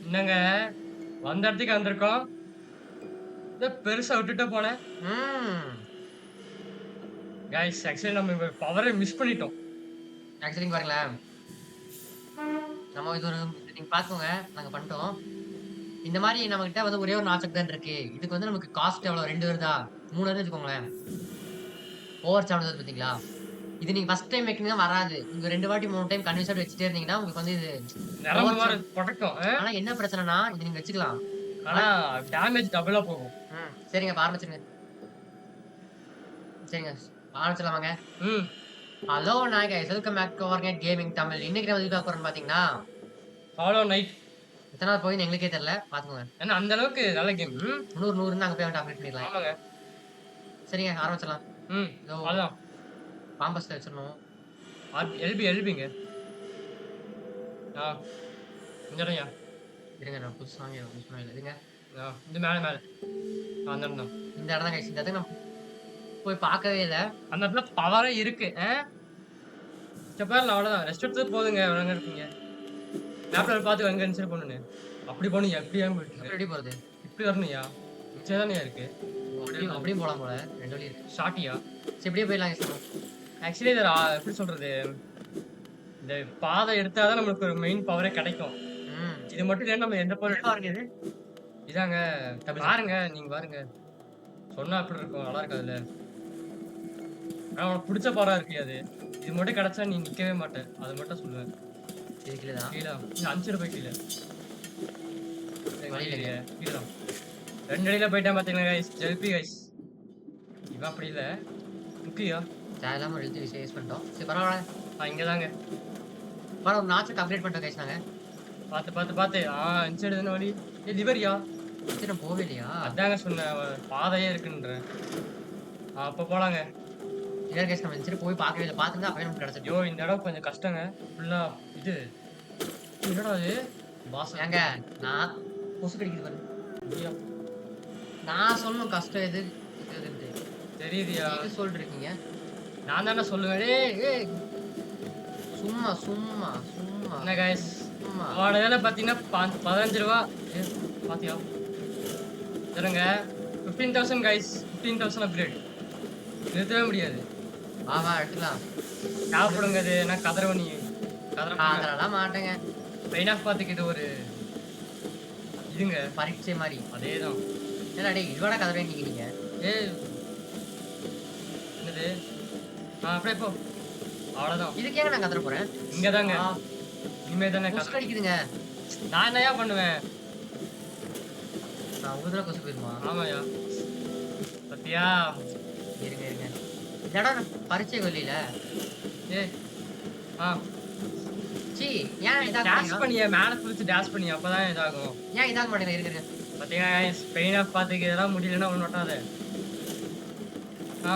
என்னங்க வந்த இடத்துக்கு வந்திருக்கோம். இத பெருசா விட்டுட்டு போனேன். ம். கைஸ் ஆக்சுவலி நம்ம பவர மிஸ் பண்ணிட்டோம். ஆக்சுவலி இங்க பாருங்களேன். நம்ம இது ஒரு இது நீங்க பார்த்துக்கோங்க. நாங்க பண்ணிட்டோம். இந்த மாரி நம்மகிட்ட வந்து ஒரே ஒரு நாச்சக் தான் இருக்கு. இதுக்கு வந்து நமக்கு காஸ்ட் எவ்வளோ 2 வருதா? 3 வருதுன்னு வச்சுக்கோங்களேன். ஓவர் சார்ஜ் வருது பார்த்தீங்களா? இது நீங்க ஃபர்ஸ்ட் டைம் வைக்கிறீங்கன்னா வராது. நீங்க 2 வாட்டி 3 டைம் கன்டினியூஸா வச்சுட்டே இருந்தீங்கன்னா, உங்களுக்கு வந்து இது நரம்பு ஓவர் மாரி சார்ஜ் கொடைக்கும். ஆனா என்ன பிரச்சனைன்னா, இது நீங்க வச்சுக்கலாம். ஆனா பட் டேமேஜ் டபுளா போகும். சரிங்க இப்ப ஆரம்பிச்சுருங்க. சரிங்க. ஆரம்பிச்சிடலாமாங்க? ம். ஹலோ நாய் guys welcome back to Arcanite gaming Tamil. இன்னைக்கு நம்ம எது பார்க்க போறோம்னு பார்த்தீங்கன்னா, ஹாலோ நைட். எத்தனாவது போகுதுன்னு எங்களுக்கே தெரியல. பார்த்துக்கோங்க. ஏன்னா அந்த அளவுக்கு நல்ல கேம். 100 100ன்னு அங்க போய் வந்துட்டு அப்டேட் பண்ணிடலாம். ஆமாங்க. சரிங்க ஆரம்பிச்சிடலாம். ம். இதோ அதான். பாம்பஸ்ல வச்சிரணும். எல்பிங்க. ஆ. இந்த இடம்யா. இருங்க நான் புதுசா யூஸ் பண்ணவே இல்ல. இருங்க. இது மேல மேல. அந்த இடம் தான். இந்த இடம் தான் கைஸ். இந்த இடத்துக்கு நான் போய் பார்க்கவே இல்ல. அந்த இடத்துல பவரே இருக்கு. செப்பார்ல அவ்வளவுதான். ரெஸ்ட் எடுத்தது போதுங்க. எவ்வளவுங்க இருக்கீங்க? மேப்ல பார்த்து எங்க இருந்துச்சு போணுன்னு. அப்படி போனியா? இப்படியா போயிட்டு எப்படி போறது? இப்படி வரணும்யா? மிச்சம் தானே இருக்கு. அப்படியும் அப்படியும் போலாம் போல. 2 வழி இருக்கு. ஷார்ட்டியா? சரி இப்படியே போயிடலாம் கைஸ். ஆக்சுவலி இத எப்படி சொல்றது? இந்த பாதை எடுத்தாதான் நம்மளுக்கு ஒரு மெயின் பவரே கிடைக்கும். ம். இது மட்டும் இல்லன்னா நம்ம எந்த பவர் பாருங்க இது. இதாங்க. பாருங்க, நீங்க பாருங்க. சொன்னா எப்படி இருக்கும்? நல்லா இருக்காதுல்ல? ஆனா உனக்கு பிடிச்ச பவரா இருக்கு அது. இது மட்டும் கிடைச்சா நீ நிக்கவே மாட்ட. அது மட்டும் சொல்லுவேன். இது கீழ தான். கீழ நீ 5 ரூபாய் கீழ. வழி இல்லைங்க. கீழ தான். 2 அடியில போயிட்டான் பாத்தீங்களா கைஸ்? ஜெல்பி கைஸ். இவன் அப்படி இல்ல. முக்கியா? தேவையில்லாம ஒரு எழுத்து விஷயம் யூஸ் பண்ணிட்டோம். சரி பரவால்ல. இங்கதாங்க. பரவால்ல ஒரு நாச்சுக்கு அப்டேட் பண்ணிட்டோம் கைஸ் நாங்க. பாத்து பாத்து பாத்து. இந்த சைடு தானே வழி. லிவரியா? சரி நான் போவே இல்லையா? அதாங்க சொன்னேன். பாதையே இருக்குன்றேன். அப்ப போலாங்க. இல்ல கைஸ் நம்ம இந்த சைடு போய் பார்க்கவே இல்ல. பார்த்துருந்தா அப்பவே நமக்கு கிடைச்சிருக்கும். ஐயோ இந்த இடம் கொஞ்சம் கஷ்டங்க. ஃபுல்லா இது என்னடா இது? பாஸ் ஏங்க நான் கொசு கடிக்குது பாருங்க. ஐயா, நான் சொல்லணும் கஷ்டம் எது இது எதுன்ட்டு. தெரியுதுயா. நீங்க சொல்லிட்டு இருக்கீங்க. நான் தானே சொல்லுவேன். ஏய் ஏய். சும்மா சும்மா சும்மா என்ன கைஸ்? சும்மா. அவனோட வேலை பார்த்தீங்கன்னா 15 ரூபா. பாத்தியா? சரிங்க. 15,000 கைஸ். 15,000 அப்கிரேட். நிறுத்தவே முடியாது. வா வா எடுத்துக்கலாம். சாப்பிடுங்க அது. நான் கதறவ நீ. கதற அதெல்லாம் மாட்டேங்க. பெயின் ஆஃப் பார்த்துக்கு இது ஒரு இதுங்க. பரீட்சை மாதிரி. அதேதான். ஏன்னா டேய் இதோட கதை நீங்க ஏய் என்னது? அப்படியே போ. அவ்வளவுதான். இதுக்கேங்க நான் கத்துற போறேன். இங்கதாங்க. இனிமே தானே கொசு கடிக்குதுங்க. நான் என்னையா பண்ணுவேன்? நான் ஒரு தடவை கொசு போயிருமா? ஆமாயா. பத்தியா? இருங்க இருங்க. இந்த இடம் பரீட்சை கொல்லியில. ஏய். ஆ. சீ ஏன் இதாக டேஷ் மாட்டேங்க? பண்ணியா? மேல குளிச்சு டேஷ் பண்ணி அப்பதான் இதாகும். ஏன் இதாக மாட்டேங்க? இருங்க இருங்க. பாத்தீங்களா பெயின் ஆஃப் பார்த்துக்கு இதெல்லாம் முடியலன்னா ஒண்ணு ஒட்டாத. ஆ.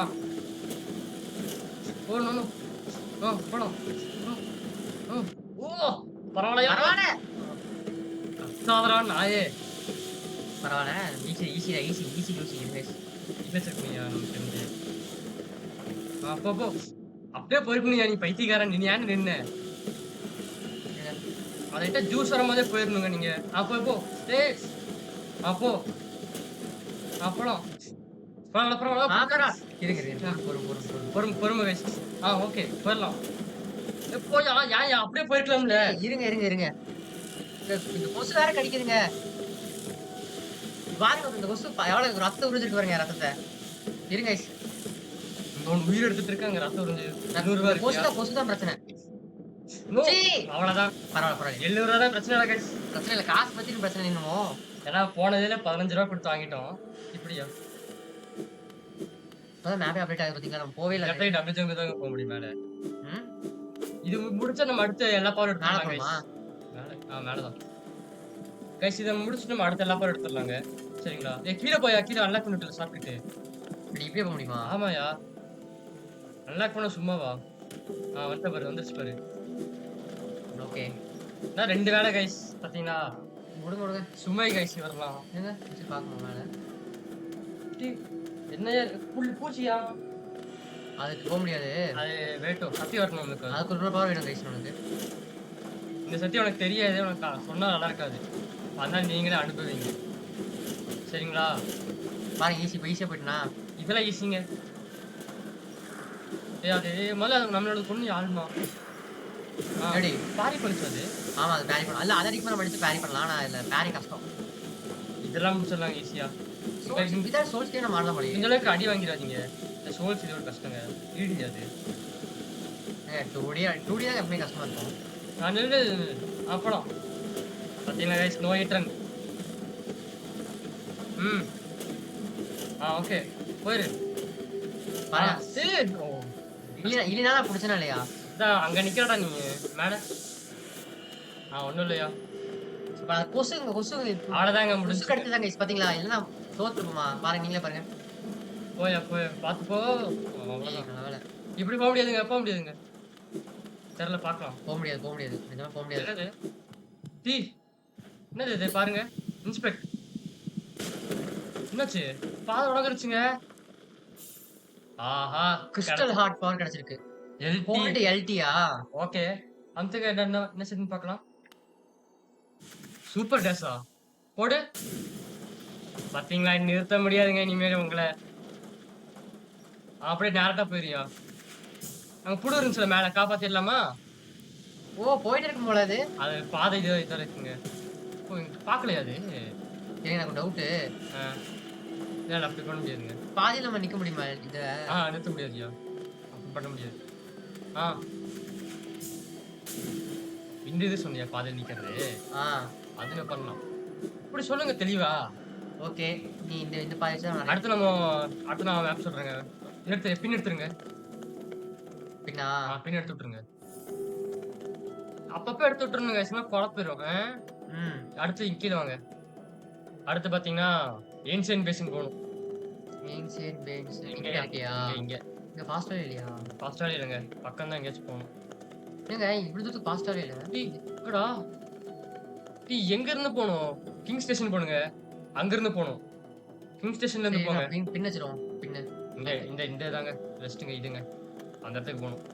போகணும். போலாம். ஓ பரவாயில்லையா? பரவாயில்ல. கத்தாதடா நாயே. பரவாயில்ல. ஈஸி ஈஸிடா ஈஸி ஈஸி யூசி இருங்க. வச்சிருக்கீங்க நமக்கு தெரிஞ்சு. போ. அப்படியே போயிருக்கணும்யா நீ பைத்தியக்காரன். நீ ஏன்னு நின்ன? அதைட்ட ஜூஸ் வரும்போதே போயிடணுங்க நீங்க. போ. ஏய். போ. போலாம். பரவாயில்ல. இருங்க இருங்க. பொறுமை guys. ஓகே போயிடலாம். போயா ஏன்யா அப்படியே போயிருக்கலாம்ல? இருங்க இருங்க இருங்க. இந்த கொசு வேற கடிக்குதுங்க. பாருங்க இந்த கொசு எவ்வளவு ரத்தம் உறிஞ்சிட்டு பாருங்க ரத்தத்தை. இருங்க guys. இந்த ஒன்று உயிர் எடுத்துட்டு இருக்காங்க. ரத்தம் உறிஞ்சு 200 ரூபாய் இருக்கு. கொசு தான் பிரச்சனை. அவ்வளவுதான். பரவாயில்ல 700 ரூபா தான் பிரச்சனை இல்லை guys. பிரச்சனை இல்ல. காசு பத்தின பிரச்சனை என்னமோ. ஏன்னா போனதுல 15 ரூபா கொடுத்து வாங்கிட்டோம். இப்படியா? அதான் மேப்பே அப்டேட் ஆகுது பாத்தீங்களா? நம்ம போவே இல்ல. டபுள் ஜம்ப் தான் போக முடியும் மேல. ம் இது முடிச்சா நம்ம அடுத்த எல்லா பவர் மேல எடுத்துடலாம் போமா? guys. மேலதான். கைஸ் இதை முடிச்சுட்டு நம்ம அடுத்த எல்லா பவர் எடுத்துடலாங்க. சரிங்களா? கீழே போயா? கீழே அன்லாக் பண்ணிட்டு சாப்பிட்டுட்டு. இப்படி இப்படியே போக முடியுமா? ஆமாயா. அன்லாக் பண்ண சும்மாவா? வந்துருச்சு பாரு. ஓகே. நான் 2 வேலை கைஸ் பாத்தீங்களா? முடுங்க சும்மை கைஸ் வரலாம். ஏங்க சரி பாக்கணும் மேல. என்னையா பூச்சியா? அதுக்கு போக முடியாது. அது வேட்டும் சத்தி வரணும் உனக்கு. அதுக்கு ஒரு பவர் வேணும் கைஸ் உனக்கு. இந்த சத்தி உனக்கு தெரியாது. உனக்கு சொன்னா நல்லா இருக்காது. அதனால நீங்களே அனுபவிங்க. சரிங்களா? பாருங்க ஈஸியா போயிட்டனா? இதெல்லாம் ஈஸிங்க. அது முதல்ல நம்மளோட பொண்ணு ஆளுமா. ஆ எப்படி? பாரி பண்ணுச்சு அது. ஆமா அது பேரி பண்ணலாம். இல்ல அத அடிக்கும் நம்ம எடுத்து பேரி பண்ணலாம். ஆனா இதுல பேரி கஷ்டம். இதெல்லாம் முடிச்சிடலாங்க ஈஸியா. இப்ப சோல்ஸ் வித்தவுட் சோல்ஸ் கேம் நம்ம ஆடலாம் போலயே. இந்த அளவுக்கு அடி வாங்கிடாதீங்க. இந்த சோல்ஸ் இதோட கஷ்டங்க. ஈடு அது. 2D தான் எப்பவுமே கஷ்டமா இருக்கும். நான் நில்லு அப்புறம் பார்த்தீங்களா கைஸ் நோ ஹிட் ரன். ம். ஓகே. போயிரு. பாரு. சரி. ஓ. இல்லனா புடிச்சனா இல்லையா? அதான் அங்க நிக்கிறடா நீ மேல. ஒண்ணும் இல்லையா? இப்ப கொசுங்க அவ்வளோதாங்க கொசு முடிஞ்சுச்சு. கடிச்சதாங்க கைஸ் பாத்தீங்களா? இல்லனா தோத்துருப்போமா? பாருங்க நீங்களே பாருங்க. போயா பார்த்து போ. அவ்வளோதான். நல்ல வேள. இப்படி போக முடியாதுங்க. தெரியல பார்க்கலாம். போ முடியாது. நிஜமா போ முடியாது. என்னது? டீ என்னது இது பாருங்க. இன்ஸ்பெக்ட். என்னாச்சு? பாதை உடைஞ்சிருச்சுங்க. ஆஹா! கிறிஸ்டல் ஹார்ட் பவர் கிடைச்சிருக்கு. எல்டி. கோல்ட் எல்டியா? ஓகே. அம்த்துக்கு என்ன செட்னு பார்க்கலாம். சூப்பர் டேஸா? போடு. பார்த்தீங்களா நிறுத்த முடியாதுங்க இனிமேல் உங்கள. அப்படியே டேரக்ட்டா போயிரியா? அங்க புழு இருந்துச்சுல மேல காப்பாத்திடலாமா? போயிட்டு இருக்கும் போல அது. அது பாதை இதா இருக்குங்க. பார்க்கலையா அது? எனக்கு டவுட். ஆ. இல்ல அப்படி பண்ண முடியாதுங்க. பாதியில நம்ம நிக்க முடியுமா இத? நிறுத்த முடியாதுயா. அப்படி பண்ண முடியாது. ஆ. இந்த இது சொன்னியா பாதையில நிக்கிறது? ஆ. அதுல பண்ணலாம். இப்படி சொல்லுங்க தெளிவா. ஓகே. நீ இந்த பாதி வச்சா நான் அடுத்து நான் மேப் சொல்றேங்க. பின் எடுத்துருங்க. பின்னா பின் எடுத்து விட்டுருங்க. அப்பப்ப எடுத்து விட்டுருங்க. சும்மா குழப்பிரும். அடுத்து கீழ வாங்க. அடுத்து பாத்தீங்கன்னா ஏன்சியன்ட் பேசின் போகணும். ஏன்சியன்ட் பேஸ் இங்க இங்க இருக்கியா? இங்க இங்க ஃபாஸ்டா இல்லையா? ஃபாஸ்டாவே இல்லைங்க. பக்கம் தான் எங்கேயாச்சும் போகணும். ஏங்க இவ்வளவு தூரத்துக்கு ஃபாஸ்டாவே இல்ல. எங்கடா? எங்க இருந்து போகணும்? கிங் ஸ்டேஷன் போணுங்க. அங்க இருந்து போகணும். கிங் ஸ்டேஷன்ல இருந்து போங்க. பின் வச்சிரும். பின். இந்த இதாங்க ரெஸ்ட்டுங்க இதுங்க. அந்த இடத்துக்கு போகணும்.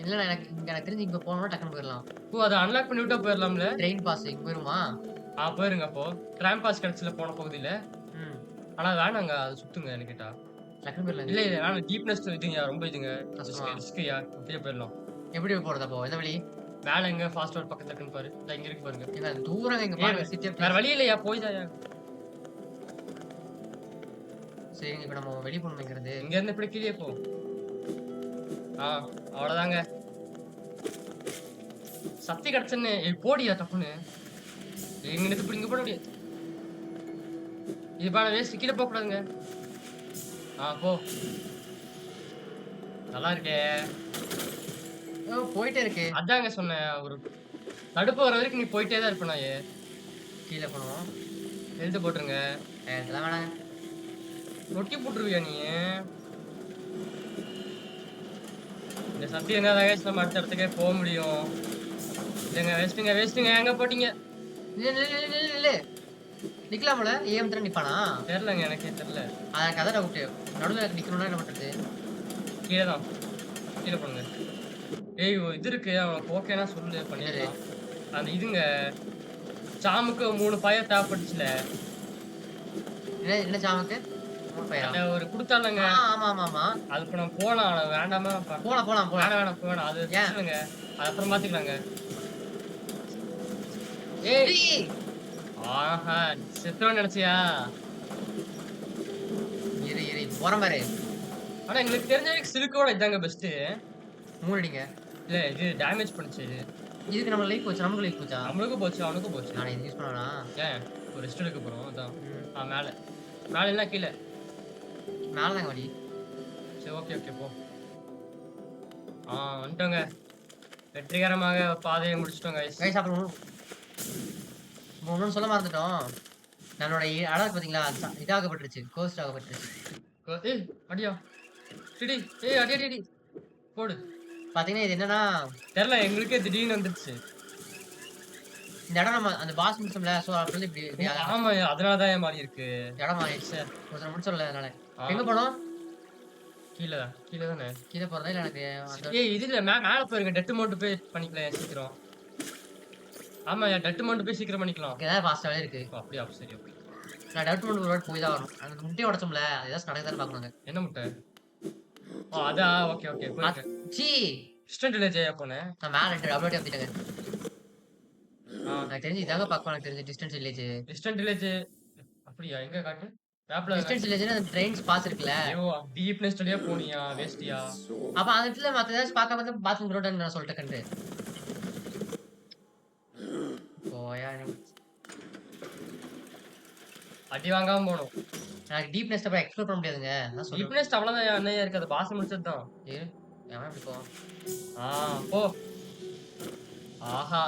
இல்ல எனக்கு தெரிஞ்சு இங்க போனோம்னா டக்குனு போயிடலாம். அத அன்லாக் பண்ணி விட்டா போயிடலாம்ல? ட்ரெயின் பாஸ் இங்க வருமா? போயிருங்க அப்போ. ட்ராம் பாஸ் கிடைச்சல போன பகுதியில. ஆனா வேணாங்க அது சுத்துங்க எனக்கு கேட்டா. டக்குனு போயிடலாம். இல்ல வேணாம் டீப்னஸ் இதுங்க ரொம்ப இதுங்க. ரிஸ்க்யா கீழ போயிடலாம். எப்படி போறது அப்போ? எந்த வழி? மேல எங்க ஃபாஸ்ட் ரோட் பக்கத்துல இருக்குன்னு பாரு. இங்க இருக்கு பாருங்க. இங்க தூரம் இங்க பாருங்க சிட்டி. வேற வழி இல்லையா போய்தாயா. சரி இப்ப நம்ம வெளிய போணும்ங்கிறது. இங்க இருந்து இப்படி கீழே போ. அவ்வளவுதாங்க. சக்தி கிடைச்சன்னு போடியா தப்புன்னு. எங்க நிறுத்து இப்படி இங்க போட முடியாது. இது பாரு வேஸ்ட் கீழே போக கூடாதுங்க. போ. நல்லா இருக்கே. போயிட்டே இருக்கு. அதாங்க சொன்னேன் ஒரு தடுப்பு வர வரைக்கும் நீ போயிட்டே தான் இருப்ப நாயே. கீழே போனோம். எழுத்து போட்டுருங்க. இதெல்லாம் வேணாங்க. ரொட்டி போட்டுருவியா நீ? இந்த சத்தி என்ன வயசு நம்ம அடுத்த இடத்துக்கே போக முடியும். இல்லைங்க வேஸ்ட்டுங்க எங்க போட்டீங்க? இல்ல நிக்கலாம்ல ஏம் தர நிப்பானா? தெரியலங்க எனக்கே தெரியல. எனக்கு அதான் டவுட். நடுவுல நிக்கணும்னா என்ன பண்றது? கீழே தான். கீழே போடுங்க. இது இருக்கு அவனுக்கு ஓகேனா சொல்லு பண்ணிடலாம். அந்த இதுங்க சாமுக்கு 3 பைய தேவைப்பட்டுச்சுல. என்ன சாமுக்கு? 3 பையா? ஒரு குடுத்தாலங்க. ஆமா. அது இப்ப நம்ம போலாம் வேண்டாமா? போலாம். வேணாம் அது சொல்லுங்க. அது அப்புறம் பாத்துக்கலாங்க. ஆஹா செத்துறோம் நினைச்சியா? இரு போற மாதிரி. ஆனா எங்களுக்கு தெரிஞ்ச வரைக்கும் சில்கோட இதாங்க பெஸ்ட். மூடிங்க. இல்ல இது டேமேஜ் பண்ணுச்சு இது. இதுக்கு நம்ம லைஃப் போச்சு. நமக்கு லைஃப் போச்சா? நம்மளுக்கும் போச்சு அவனுக்கும் போச்சு. நான் இது யூஸ் பண்ணனா? ஒரு ரெஸ்ட் எடுக்க போறோம் அதான். மேல இல்ல கீழ. மேல தாங்க வழி. சரி ஓகே போ. வந்துட்டோங்க. வெற்றிகரமாக பாதையை முடிச்சிட்டோம் கைஸ். அப்புறம் ஒன்னும் சொல்ல மறந்துட்டோம். நம்மளோட அழகு பாத்தீங்களா இதாகப்பட்டுருச்சு. கோஸ்ட் ஆகப்பட்டுருச்சு. அடியா டிடி அடி போடு. பாத்தீங்கன்னா இது என்னன்னா தெரியல எங்களுக்கே திடீர்னு வந்துருச்சு. இந்த இடம் நம்ம அந்த பாஸ் முடிச்சோம்ல சோ அப்படி இப்படி ஆமா அதனால தான் மாறி இருக்கு. இடம் மாறிடுச்சு. ஒரு முடிச்சோம்ல அதனால. எங்க போறோம்? கீழ தானே. கீழ போறதா இல்ல எனக்கு இது இல்ல மேல போயிருங்க. டெட் மோட் போய் பண்ணிக்கலாம் சீக்கிரம். ஆமாய்யா, டட்டு மவுண்ட் போய் சீக்கிரம் பண்ணிக்கலாம். இங்க தான் ஃபாஸ்ட்டாவே இருக்கு. ஓ! அப்படியா? சரி, ஓகே. நான் டவுட் மவுண்ட் ஒரு வாட்டி போய் தான் வரணும். அந்த முட்டைய உடைச்சோம்ல, அது ஏதாச்சும் நடக்குதான்னு பார்க்கணுங்க. என்ன முட்டை? ஓ! அதா? Okay, okay. போயிருக்கேன். ச்சீ! டிஸ்டன்ட் வில்லேஜ்ஜயா போனேன்? நான் மேல 2 டபுள் வாட்டி அமுத்திட்டேங்க. ஆ. எனக்கு தெரிஞ்சு இதாங்க பக்கம் எனக்கு தெரிஞ்சு டிஸ்டன்ஸ் வில்லேஜ். டிஸ்டன்ட் வில்லேஜ் அப்படியா? எங்க காட்டு? மேப்ல டிஸ்டன்ஸ் வில்லேஜ்னா அந்த ட்ரெயின்ஸ் பாஸ் இருக்குல்ல. ஐயோ! டீப் நெஸ்ட்லயே போனியா? வேஸ்ட்டியா? அப்ப அந்த இடத்துல மத்த ஏதாச்சும் பார்க்காம இருந்தா பாத்ரூம் ரோடுன்னு நான் சொல்லிட்டேன் கண்டு. போயா நீ. அடி வாங்காம போணும். எனக்கு டீப் நெஸ்ட்ட போய் எக்ஸ்ப்ளோர் பண்ண முடியாதுங்க. அதான் சொல்றேன். டீப் நெஸ்ட் அவ்வளவுதான் அண்ணயா இருக்கு. அது பாஸ் முடிச்சது தான். இரு. எவன் இப்படி போவான்? ஆ, போ. ஆஹா!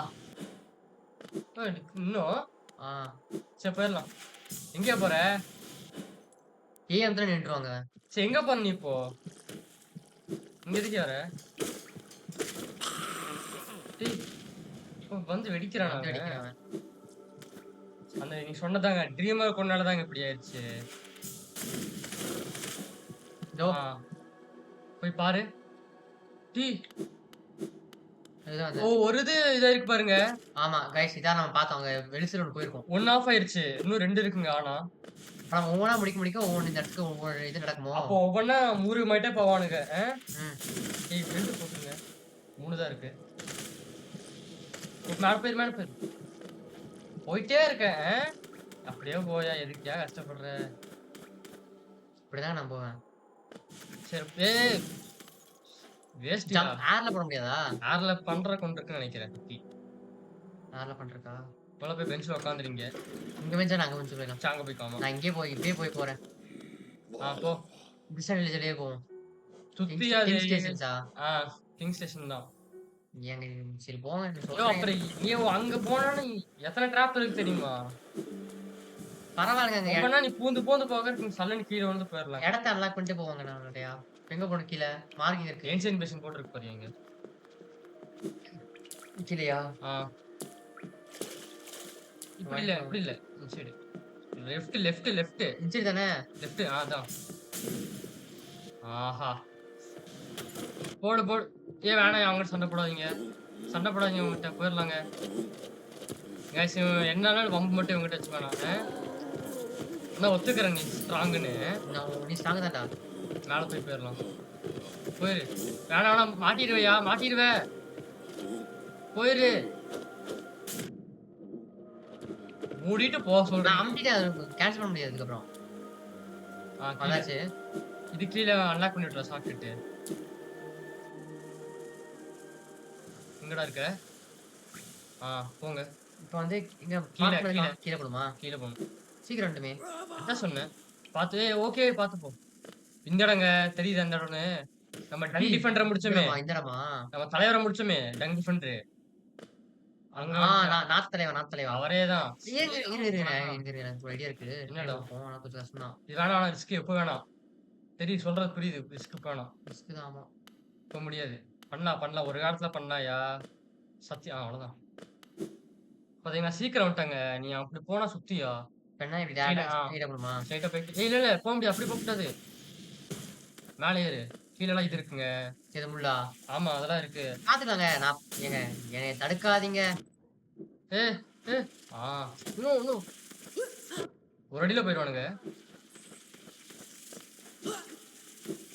இன்னும்? ஆ. சரி போயிரலாம். எங்க போற? ஏஎம்ல நின்றுவாங்க. சரி எங்க போற நீ இப்போ? இங்க எதுக்கு வர? டேய், வந்து வெடிக்கிறானா வந்து அவன்? அடிக்கிறான் அவன். அந்த நீ சொன்னதாங்க ட்ரீமர் கொண்டால தாங்க இப்படி ஆயிடுச்சு. இதோ ஆ, போய் பாரு. டேய், இதுதான் அது. ஓ ஒரு இது இதா இருக்கு பாருங்க. ஆமா கைஸ் இதான் நம்ம பார்த்தோம். அங்க வெளிச்சல் ஒண்ணு போயிருக்கும். 1 ஆஃப் ஆயிருச்சு. இன்னும் 2 இருக்குங்க ஆனா. ஆனா ஒவ்வொன்னா முடிக்க ஒவ்வொன்னு இந்த இடத்துக்கு ஒவ்வொரு இது நடக்குமோ? அப்போ ஒவ்வொன்னா முருகமாயிட்டே போவானுங்க. ம். ஏய் 2 போட்டுருங்க. 3 தான் இருக்கு. மேல போயிரு. போயிட்டே இருக்கேன். அப்படியே போயா எதுக்குயா கஷ்டப்படுற? இப்படிதான் நான் போவேன். சரி ஏய் வேஸ்ட்டியா? ஏர்ல போட முடியாதா? ஏர்ல பண்ற கொண்டு இருக்குன்னு நினைக்கிறேன். குட்டி. ஏர்ல பண்றக்கா? இப்போலாம் போய் பெஞ்ச்ல உட்காந்துறீங்க. இங்க வெஞ்சா நான் அங்க வெஞ்சு போயிடலாம். அங்க போய் காமா. நான் இப்படியே போய் போறேன். போ. டிஸ்டன்ஸ் வில்லேஜ்லயே போவோம். சுத்தியா கிங் ஸ்டேஷன்ஸா? ஆ கிங் ஸ்டேஷன் தான். ஏங்க சரி போங்க நீ ஐயோ சொல்றேன். அப்புறம் நீ அங்க போனா எத்தனை டிராப் இருக்கு தெரியுமா? பரவாயில்லங்க அங்க ஒவ்வொன்னா நீ பூந்து போக சல்லன்னு கீழே வந்து போயிடலாம். இடத்த அன்லாக் பண்ணிட்டு போவாங்க நான் நிறையா. எங்க போகணும் கீழ? மார்க்கிங் இருக்கு. ஏன்ஷியன் பேஷன் போட்டுருக்கு பாரு இங்க. கீழயா? ஆ இப்படி இல்ல. இந்த சைடு. லெஃப்ட். சரி தானே? லெஃப்ட் அதான். ஆஹா! போடு. ஏன் வேணாம் அவங்ககிட்ட சண்டை போடாதீங்க அவங்ககிட்ட போயிரலாங்க. கைஸ் என்ன ஆனாலும் வம்பு மட்டும் இவங்ககிட்ட வச்சு வேணாம். நான் ஒத்துக்கிறேன் நீ ஸ்ட்ராங்குன்னு. நீ ஸ்ட்ராங் தான்டா. மேல போயிரலாம். போயிரு. வேணாம் மாட்டிடுவ. போயிரு. மூடிட்டு போ நான் சொல்றேன். அமுத்திட்டேன் கேன்சல் பண்ண முடியாது அதுக்கப்புறம். அதாச்சு. இது கீழே அன்லாக் பண்ணி விட்டுறேன் ஷார்ட்கட். எங்கடா இருக்க? போங்க. இப்போ வந்து இங்க கீழ. கீழ போடுமா? கீழ போணும். சீக்கிரம் வந்துமே. அதான் சொன்னேன். பார்த்து ஓகே பார்த்து போ. இந்த இடங்க தெரியுது அந்த இடம்னு. நம்ம டங் டிஃபெண்டரை முடிச்சோமே. இந்த இடமா? நம்ம தலைவரை முடிச்சோமே டங் டிஃபெண்டர். அங்க நாத் தலைவா. அவரேதான். இரு எனக்கு ஒரு ஐடியா இருக்கு. என்னடா? ஆனா கொஞ்சம் கஷ்டம் தான். இது வேணாம் ரிஸ்க் எப்போ வேணாம். தெரியும் சொல்றது புரியுது. ரிஸ்க் வேணாம். ரிஸ்க் தான் ஆமா. இப்ப முடியாது. பண்ணலாம். ஒரு காலத்துல பண்ணாயா? சத்தியம் அவ்வளவுதான். பாத்தீங்கன்னா சீக்கிரம் வந்துட்டாங்க. நீ அப்படி போனா சுத்தியா? பெண்ணா இப்படி டேரக்டா ஸ்ட்ரைட்டா போணுமா? ஸ்ட்ரைட்டா போயிட்டு இல்ல போக முடியாது. அப்படி போக கூடாது. மேலே ஏறு. கீழலாம் இது இருக்குங்க. இது முள்ளா? ஆமா அதெல்லாம் இருக்கு. பாத்துக்கோங்க. நான் ஏங்க என்னைய தடுக்காதீங்க. ஏ ஏ இன்னும் ஒரு அடியில போயிடுவானுங்க.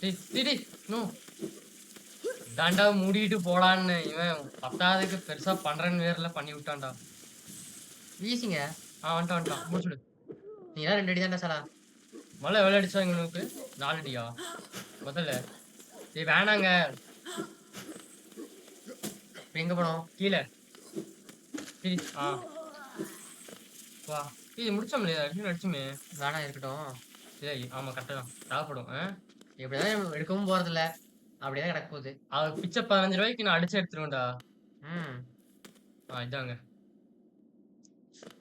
டேய் இன்னும் தாண்டா மூடிட்டு போடான்னு இவன் பத்தாவதுக்கு பெருசா பண்றேன்னு வேறல பண்ணி விட்டான்டா. வீசிங்க. வந்துட்டான் முடிச்சுடு. நீ எல்லாம் 2 அடி தான்டா சாலா. மழை எவ்வளோ அடிச்சா உங்களுக்கு? 4 அடியா முதல்ல? டேய் வேணாங்க. எங்க போனோம்? கீழே வா. இது முடிச்சோம்லையா? அடிச்சுமே. வேணாம் இருக்கட்டும். சரி ஆமா கரெக்டா தான் தேவைப்படும். எப்படிதான் எடுக்கவும் போறதில்ல. அப்படியே கிடக்க போகுது. அது பிச்சை 15 ரூபாய்க்கு நான் அடிச்சு எடுத்துருவேன்டா. ம். இதாங்க.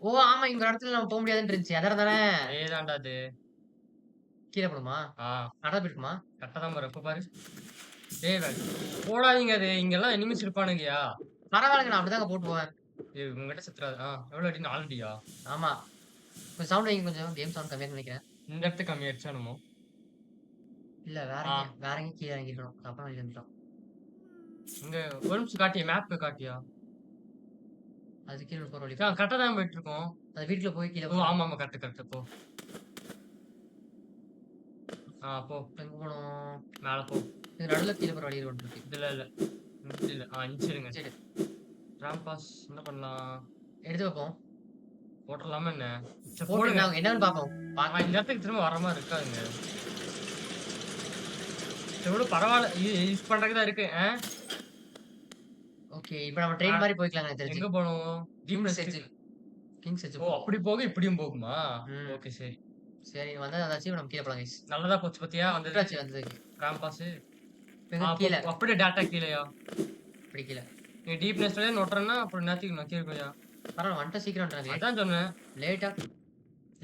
ஓ ஆமா இந்த இடத்துல நம்ம போக முடியாதுன்னு இருந்துச்சு. அதான் தானே? அதேதான்டா அது. கீழே போடுமா? நடந்து போயிருக்குமா? கரெக்டா தான் பாரு. இப்ப பாரு. டேய் போடாதீங்க. அது இங்கெல்லாம் எனிமிஸ் இருப்பானுங்கயா. பரவாயில்லைங்க நான் அப்படிதாங்க போட்டு போவேன். உங்ககிட்ட செத்துறாது. எவ்வளவு அடி? 4 அடியா? ஆமா. கொஞ்சம் சவுண்ட் வைங்க கொஞ்சம். கேம் சவுண்ட் கம்மியா நினைக்கிறேன். இந்த இடத்துக்கு கம்மியாயிடுச்சா என்னமோ? இல்ல வேற எங்க கீழே இறங்கிட்டோம். அப்புறம் வெளிய வந்துட்டோம். இங்க ஒரு நிமிஷம் காட்டியா? மேப் காட்டியா? அது கீழ போற வழி. கரெக்டா தான் போயிட்டு இருக்கோம். அது வீட்டுக்குள்ள போய் கீழ ஓ ஆமா ஆமா கரெக்ட் கரெக்ட் போ. போ. எங்க போணும்? மேல போ. இது நடுவுல கீழ போற வழி ஒண்ணு இருக்கு. இதுல இல்ல. இல்ல. இஞ்சிடுங்க. சரி. பாஸ் என்ன பண்ணலாம்? எடுத்து வைப்போம். போட்டுடலாமா என்ன? சரி போட்டு போடுங்க. என்னன்னு பாப்போம். இந்த இடத்துக்கு திரும்ப வர மாதிரி இருக்காதுங்க. எவ்வளவு பரவாயில்ல. யூஸ் பண்றதுக்கு தான் இருக்கு. ஓகே. இப்ப நம்ம ட்ரெயின் மாரி போய்க்கலாங்க எனக்கு தெரிஞ்சு. எங்க போணும்? Kings edge. கிங்ஸ் எட்ஜ் ஓ அப்படி போக இப்படியும் போகுமா? ம். ஓகே சரி. சரி வந்தா அதாச்சும் நம்ம கீழ போலாம் கைஸ். நல்லதா போச்சு பாத்தியா? வந்தது. விட்டாச்சு வந்ததுக்கு. பாஸ். இப்ப கீழ. அப்படியே டேட்டா கீழயா? இப்படி கீழ. நீ டீப்னஸ்லயே நோட்றன்னா அப்புறம் நேத்துக்கு நக்கி இருக்கோயா? பரவாயில்ல வந்துட்டா சீக்கிரம் வந்துட்டாங்க. அதான் சொன்னேன். லேட்டா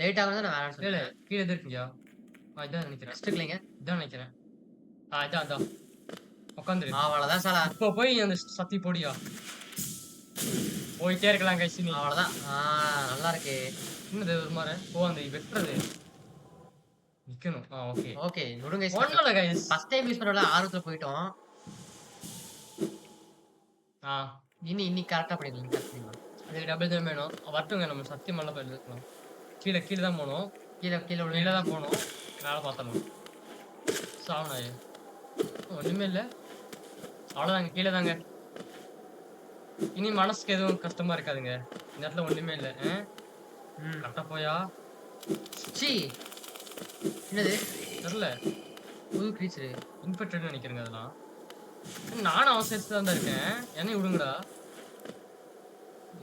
லேட் ஆகுது நான் வேணாம்னு இல்ல சொல்றேன். கீழ எது இருக்குங்கயா? இதான் நினைக்கிறேன். ரெஸ்ட் இல்லைங்க. இதான் நினைக்கிறேன். இதான். உட்காந்துரு. அவ்வளவுதான் சாலா. இப்போ போய் அந்த சத்தி போடியா. போயிட்டே இருக்கலாம் கைஸ் நீ. அவ்வளவுதான். நல்லா இருக்கு. என்னது ஒரு மாற? அந்த வெட்டுறது. நிக்கணும். ஓகே. ஓகே. விடுங்க கைஸ். ஒண்ணும் இல்ல கைஸ். ஃபர்ஸ்ட் டைம் யூஸ் பண்ணல ஆர்வத்துல போயிட்டோம். இன்னி கரெக்ட்டா பண்ணிடலாம். கரெக்ட் பண்ணிடலாம். அது டபுள் ஜம்ப் வேணும். வரட்டுங்க நம்ம சத்தியமல்ல போய் எடுக்கலாம். கீழ தான் போணும். கீழ தான் போணும். மேல பார்த்தலாம். சாவனாயே. ஒண்ணுமே இல்ல. அவ்வளவுதாங்க கீழ தாங்க. இனி மனசுக்கு எதுவும் கஷ்டமா இருக்காதுங்க. இந்த இடத்துல ஒண்ணுமே இல்ல. கரெக்டா போயா? சீ. என்னது? தெரியல. புது கிரீச்சர். இன்ஃபெக்டட்னு நினைக்கிறேங்க அதெல்லாம். நானும் அவசரத்துல தான் இருக்கேன். என்னைய விடுங்கடா.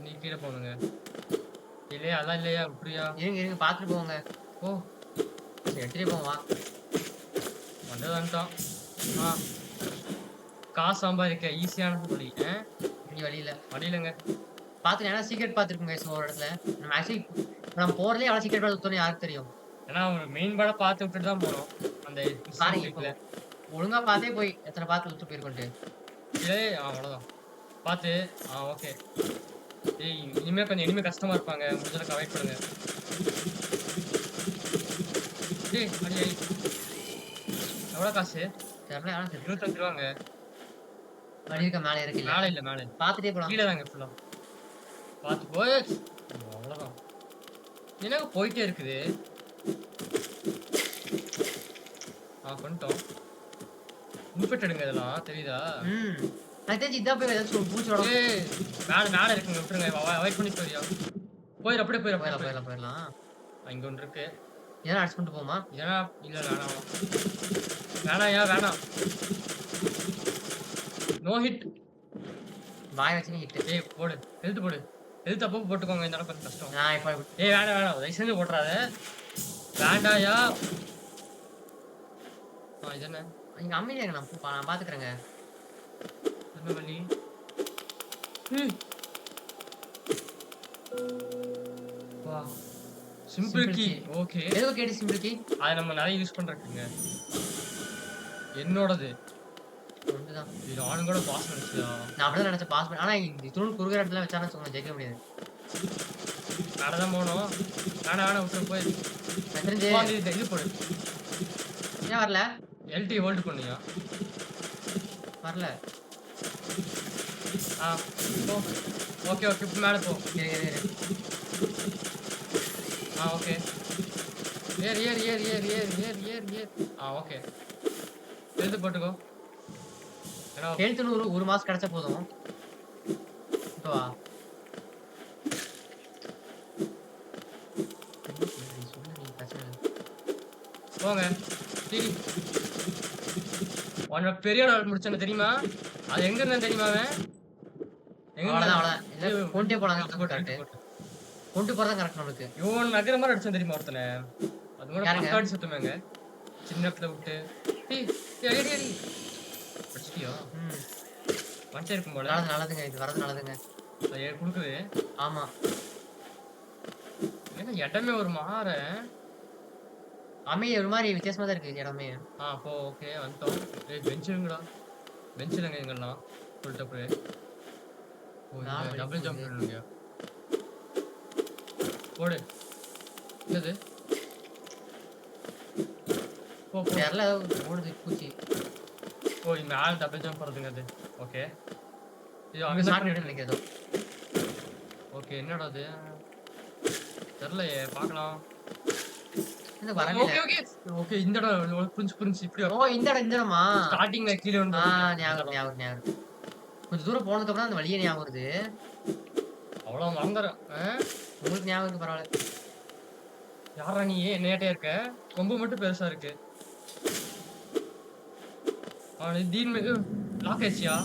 நீ கீழ போணுங்க. இல்லையா அதான் இல்லையா இப்படியா? இருங்க பாத்துட்டு போங்க. ஓ சரி எடுத்துட்டே போவா. வந்துட்டான். காசு சம்பாதிக்க ஈஸியான வழி. இனி வழி இல்ல. வழியிலங்க. பாத்துட்டு ஏன்னா சீக்ரெட் பாத்துருக்கோங்க கைஸ் ஒரு இடத்துல. நம்ம ஆக்சுவலி நம்ம போறதே எவ்வளவு சீக்ரெட் பார்த்து சுத்தணும் யாருக்கு தெரியும். ஏன்னா மெயின் பாட பார்த்து விட்டுட்டு தான் போறோம். அந்த பாருங்க ஒழுங்கா பார்த்தே போய் எத்தனை பார்த்து விட்டு போயிருக்கோன்ட்டு. அவ்வளவுதான். பார்த்து ஓகே. இனிமே கொஞ்சம் இனிமே கஷ்டமா இருப்பாங்க. முடிஞ்சளவுக்கு அவாய்ட் பண்ணுங்க. எவ்வளவு காசு? தெரியல ஆனா 25 ரூபாங்க. வழி இருக்க மேல இருக்கு. மேல இல்ல மேல. பாத்துட்டே போலாம். கீழ தாங்க ஃபுல்லா. பாத்து போய் அவ்வளவுதான். என்னங்க போயிட்டே இருக்குது. பண்ணிட்டோம். இன்ஃபெக்டடுங்க இதெல்லாம் தெரியுதா? எனக்கு தெரிஞ்சு இதான் போய் ஏதாச்சும் பூச்சி வரும். மேல இருக்குங்க விட்டுருங்க. அவாய்ட் பண்ணி போறியா? அப்படியே போயிடலாம். இங்க ஒன்று இருக்கு. ஏன்னா அடிச்சு கொண்டு போமா? ஏன்னா இல்ல வேணாம். No hit. வாய் வச்சு ஹிட். போடு. எழுத்து போடு. எழுத்து அப்போ போட்டுக்கோங்க. இந்த கொஞ்சம் கஷ்டம். இப்ப வேணாம். தயவு செஞ்சு போட்டுறாத. வேண்டாயா? இது என்ன? இங்க அமைதியாங்க நான் பாத்துக்கிறேங்க. என்ன வழி? Simple key. ஓகே. எதுக்கு கேடி சிம்பிள் கீ? அது நம்ம நிறைய யூஸ் பண்றதுங்க. என்னோடது. ஒண்ணுதான். இது ஆன் கூட பாஸ் பண்ணிச்சியா? நான் அப்படிதான் நினைச்சேன் பாஸ் பண்ண. ஆனா இந்த தூண் குறுகிற இடத்துல வச்சானே சொல்லுங்க ஜெயிக்க முடியாது. நடதான் போணும். வேணாம் விட்டு போய். தெரிஞ்சு இது போடு. ஏன் வரல? எல்டி ஹோல்ட் பண்ணியா? வரல. போ. ஓகே இப்போ மேல போ. ஓகே. ஏறு. ஓகே. எழுத்து போட்டுக்கோ. ஹெல்த் ஒரு மாசம் கிடைச்சா போதும். வா. போங்க. உன்னோட பெரிய முடிச்சன தெரியுமா? அது எங்க இருந்தா தெரியுமா அவன்? கொண்டே போலாம். கொண்டு போறதா கரெக்ட் நமக்கு. இவன் நகர மாதிரி அடிச்சான் தெரியுமா ஒருத்தனை? அது கூட பக்காடி சுத்தமேங்க. சின்ன இடத்துல விட்டு. அடி. அடிச்சிட்டியா? மச்சம் இருக்கும் போல. நல்லதுங்க இது வரது நல்லதுங்க. அது குடுக்குது. ஆமா. ஏன்னா இடமே ஒரு மாற. ஒரு மாதிரி வித்தியாசமா தான் இருக்கு இடமே. அப்போ ஓகே வந்துட்டோம். பெஞ்ச் இருங்கடா. பெஞ்ச் இல்லங்க எங்கெல்லாம். ஃபுல் டப்பு. டபுள் ஜம்ப் பண்ணுங்க. போடு. என்னது? தெரியல ஓடுது பூச்சி. இந்த ஆள் டபுள் ஜம்ப் போறதுங்க அது. ஓகே. இது அங்க ஸ்டார்ட் பண்ணி நினைக்கிறதோ. ஓகே என்னடா அது தெரியலையே பார்க்கலாம். எனக்கு வரவே ஓகே ஓகே ஓகே இந்த இடம் புரிஞ்சு புரிஞ்சு இப்படி ஓ இந்த இடமா? ஸ்டார்டிங்ல கீழே வந்து ஞாபகம் ஞாபகம் ஞாபகம். கொஞ்சம் தூரம் போனதுக்கு அப்புறம் அந்த வழியே ஞாபகம் வருது. அவ்வளவு மறந்துறேன். உங்களுக்கு ஞாபகம் இருக்கு பரவாயில்ல. யாரா நீ நேட்டே இருக்க? கொம்பு மட்டும் பெருசா இருக்கு. தீன் லாக் ஆயிடுச்சியா?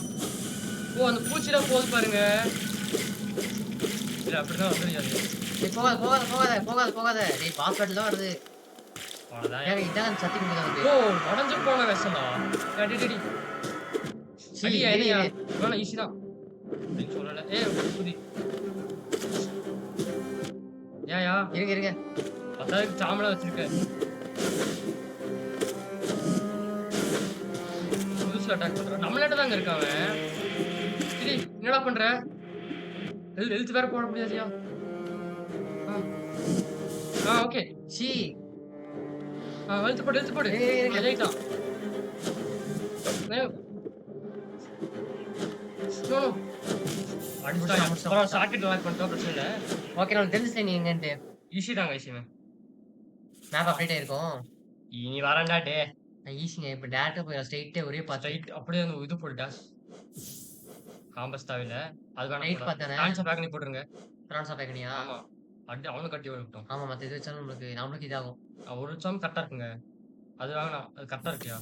ஓ அந்த பூச்சிலாம் போகுது பாருங்க. இல்ல அப்படிதான் வந்துருக்காது. போகாத போகாத போகாத போகாத போகாத. டேய் பாஸ் பேட்டில் தான் வருது. அவ்வளவுதான். ஏங்க இதான் சத்தி குண்டு தான் வருது. ஓ உடஞ்சு போன வெசலா? Daddy daddy. சீ, அடியா டேய், என்னையா? டேய். இவ்வளவு ஈஸி தான். அப்படின்னு சொல்லல. புதி. ஏயா இருங்க இருங்க. அதாவது சாமலா வச்சிருக்க. புதுசு அட்டாக் பண்ற. நம்மளாட்ட தாங்க இருக்காங்க. சரி என்னடா பண்ற? எழுத்து வேற போட முடியாதுயா. ஓகே. சீ. எழுத்து போடு எழுத்து போடு. இருங்க. ஜெயிட்டான். அடிச்சுட்டான். சாக்கெட் லாக் பண்ணிட்டோம் பிரச்சனை இல்ல. ஓகே நான் தெரிஞ்சுட்டேன் நீ எங்கன்ட்டு. ஈஸி தாங்க ஈஸிங்க. மேப் அப்டேட் ஆயிருக்கும். இனி வரேன்டா டே. ஈஸிங்க. இப்ப டேரக்டா போய் ஸ்ட்ரைட்டா ஒரே பாத்து. ஸ்ட்ரைட் அப்படியே அந்த இது போட்டுட்டா. காம்பஸ் தேவையில்ல. அது Right வேணாம். பார்த்தானே. டான்ஸ் பேக் நீ போட்டுருங்க. ட்ரான்ஸ்ஃபர் பேக்கனியா? ஆமா. அடி அவனும் கட்டி விட்டோம். ஆமா மத்த இது வச்சாலும் நம்மளுக்கு இதாகும். ஒரு நிமிஷம் கரெக்டா இருக்குங்க. அது வேணாம். அது கரெக்டா இருக்கியா?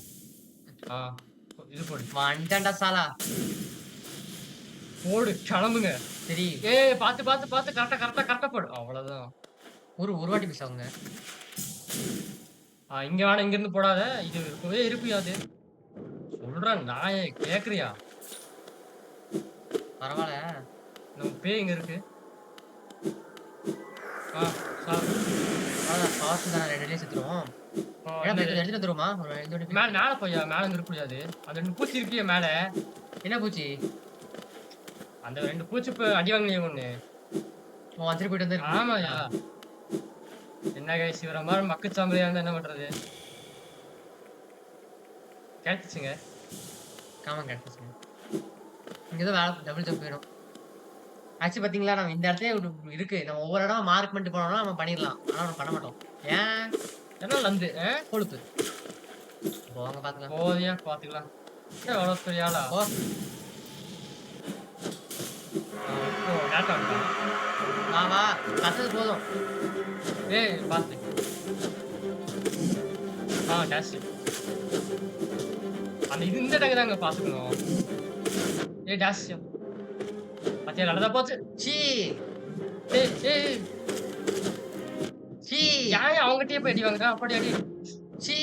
இது போடு. வந்துட்டான்டா சாலா. போடு கிளம்புங்க. சரி. பாத்து பாத்து பாத்து கரெக்டா கரெக்டா கரெக்டா போடு. அவ்வளவுதான். ஒரு வாட்டி மிஸ் ஆகுங்க. இங்க வேணாம் இங்க இருந்து போடாத. இது இருக்கவே இருப்பியா அது? சொல்றேன் நாயே கேக்குறியா? பரவாயில்ல. நம்ம பேய் எங்க இருக்கு? அதான் பாஸ் தான் ரெண்டுலயே செத்துருவோம். எடுத்துட்டு வந்துருமா? மேல போய்யா மேல இருந்து இருக்க முடியாது. அந்த 2 பூச்சி இருக்கியா மேல? என்ன பூச்சி? அந்த 2 பூச்சி இப்ப அடி வாங்கினே ஒண்ணு. ஓ அஞ்சு போயிட்டு வந்து. ஆமாயா. என்ன கைஸ் இவர மாதிரி மக்கு சாம்பரியா இருந்தா என்ன பண்றது? கேட்டுச்சுங்க. காமன் கேட்டுச்சுங்க. இங்கதான் வேலை டபுள் ஜம்ப் போயிடும். ஆக்சுவலி பாத்தீங்களா நம்ம இந்த இடத்துல இருக்கு. நம்ம ஒவ்வொரு இடம் மார்க் பண்ணிட்டு போனோம்னா நம்ம பண்ணிடலாம். ஆனா நம்ம பண்ண மாட்டோம். ஏன்? என்ன லந்து கொழுப்பு. போங்க பாத்துக்கலாம். போதியா பாத்துக்கலாம். அவ்வளவு பெரிய ஆளா? வா வா கத்தது போதும். பாத்து. டேஷ். அந்த இது இந்த டேங்க தாங்க பாத்துக்கணும். டேஷ். பாத்தியா நல்லதா போச்சு. சீ. சீ. ஏன் அவங்ககிட்டயே போய் அடி வாங்குறா? அப்படி அடி. சீ.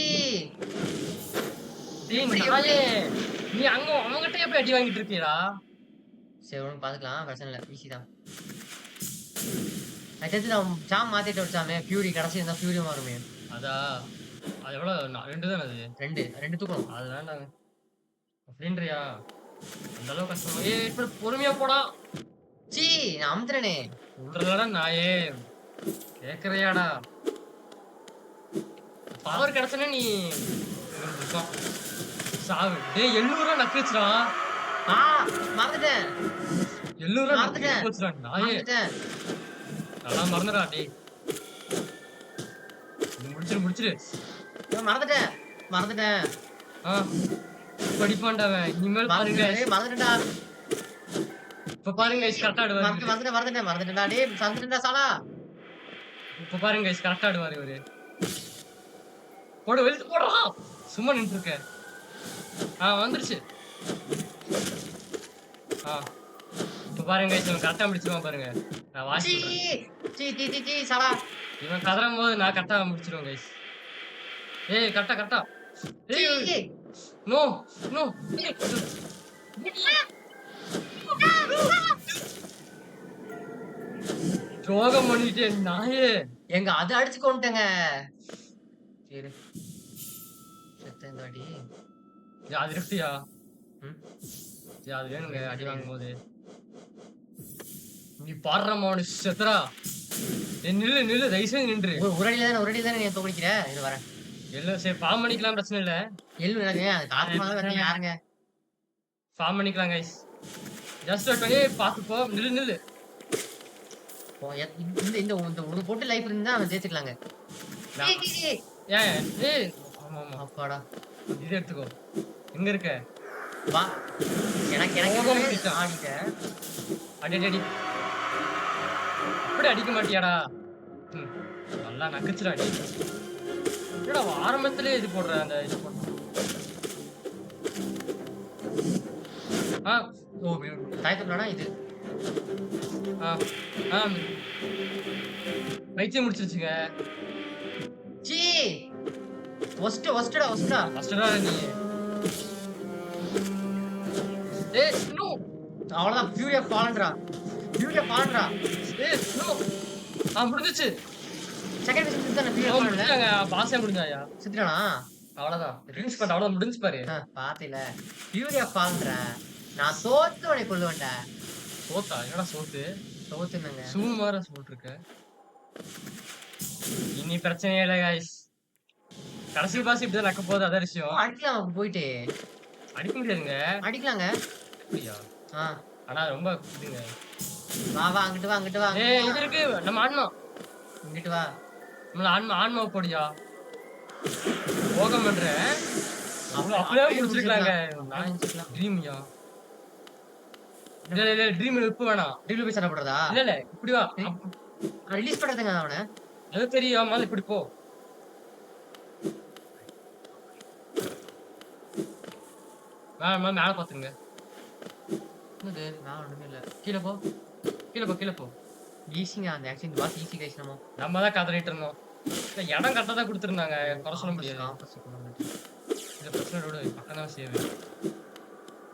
நீ அங்க அவங்ககிட்டயே போய் அடி வாங்கிட்டு இருக்கீடா. சரி ஒன்று பாத்துக்கலாம். பிரச்சனை இல்லை. ஈஸி தான். அடுத்து நான் சாம் மாத்திட்டு வச்சாமே ஃபியூரி கடைசி இருந்தா ஃபியூரி மாறுமே. அது எவ்வளவு 2 தானே அது? 2 தூக்கணும். அது வேண்டாங்க. அப்படின்றியா? அந்த அளவுக்கு கஷ்டமா? இப்ப பொறுமையா போடா. சீ நான் அமுத்துறேனே. சொல்றதா நாயே கேக்குறியாடா? பவர் கிடைச்சனே நீ சாவு. 700 ரூபா நக்கிச்சுடா. மறந்துட்டேன். 700 ரூபா நக்கிச்சுடா நாயே. நல்லா மறந்துடா டேய். முடிச்சிரு. மறந்துட்டேன். படிப்பான்டாவன். இனிமேல் பாருங்க. மறந்துட்டேன்டா. இப்ப பாருங்க guys கரெக்டா ஆடுவாரு. மறந்துட்டேன்டா. டேய் மறந்துட்டேன்டா சாலா. இப்ப பாருங்க guys கரெக்டா ஆடுவாரு இவரு. போடு வெளுத்து போடுறா. சும்மா நின்னு இருக்க. வந்துருச்சு. இப்ப பாருங்க guys இவன் கரெக்டா முடிச்சிருவான் பாருங்க. நான் வாசி. சீ சாலா. இவன் கதறும்போது நான் கரெக்டா முடிச்சிருவேன் guys. கரெக்டா. நோ. துரோகம் பண்ணிட்டேன் நாயே. எங்க அது அடிச்சு கொண்டுட்டேங்க. சரி செத்த இந்த வாட்டி. அது இருக்குயா? அது வேணுங்க அடி வாங்கும் போது. நீ பாடுற மோனு செத்துறா. நில்லு தயவுசெய்து நின்று. ஒரு அடி தானே நீ தோக்கடிக்கிற. இது வரேன். சரி ஃபார்ம் பண்ணிக்கலாம் பிரச்சனை இல்ல. யாருங்க ஃபார்ம் பண்ணிக்கலாம் கைஸ். ஜஸ்ட் பாத்து போ. நில்லு. இந்த இந்த இந்த ஒரு பொட்டு லைஃப் இருந்தா அவன் ஜெயிச்சுக்கலாங்க. நான் ஏய், ஏய், ஏய். ஏன் ஏய் ஆமா ஆமா அப்பாடா! இது எடுத்துக்கோ எங்க இருக்க வா. எனக்கு எனக்கு போக எதுவுமே முடிச்சா ஆடிட்டேன். அடி அப்படி அடிக்க மாட்டியாடா ம், நல்லா நகைச்சுடா அடி என்னடா அவன் ஆரம்பத்திலே இது போடுற அந்த இது போடுற ஆ ஓ! தாயத்துக்குள்ளனா இது. ஆ ஆ பைத்தியம் முடிச்சிருச்சுங்க ச்சீ! ஒஸ்ட்டுடா. ஃபஸ்ட்டா நீ ஏய் நோ அவ்வளவுதான். ஃபியூரியா ஃபாலன்டா. ஏய் நோ முடிஞ்சிச்சு செகண்ட் மிஷன் செத்துட்டானே ஃபியூரியா ஃபாலன்ல. முடிஞ்சாங்க பாஸே முடிஞ்சாயா செத்துட்டானா? அவ்வளவுதான் ரிலீஸ் பண்ண அவ்வளவுதான் முடிஞ்சு பாரு பாத்தில. ஃபியூரியா ஃபாலன்டா. நான் தோத்தவனை கொல்லுவேன்டா. சோத்தா என்னடா சோத்து தோத்துனங்க. சுமார சொல்லிருக்க இனி பிரச்சனையே இல்லை guys கடைசி பாஸ் இப்படிதான் நடக்க போகுது அதான் விஷயம் அடிக்கலாம் போயிட்டு. அடிக்க முடியாதுங்க அடிக்கலாங்க. அப்படியா ஆ. ஆனா ரொம்ப இதுங்க வா அங்கிட்டு வா. ஏய் இது இருக்கு நம்ம ஆன்மா இங்கிட்டு வா. நம்மள ஆன்மா போடியா போகம் பண்றேன் அப்படியே முடிச்சிருக்கலாங்க முடிச்சுக்கலாம். ட்ரீம்யா இல்ல ட்ரீம் இப்ப வேணாம் ரிவ்யூ போய் சண்டை போடுறதா? இல்ல இப்படி வா ரிலீஸ் பண்றதுங்க அவனை. அது தெரியும் முதல்ல இப்படி போ மேல பாத்துங்க என்னது நான் ஒண்ணுமே இல்ல. கீழே போ ஈஸிங்க அந்த ஆக்சுவலி இந்த பாஸ் ஈஸி கைஸ் நம்ம தான் கதறிட்டு இருந்தோம் இல்ல, இடம் கரெக்டா தான் கொடுத்துருந்தாங்க குறை சொல்ல முடியாது இந்த பிரச்சனை விட பக்கம் தான் சேவை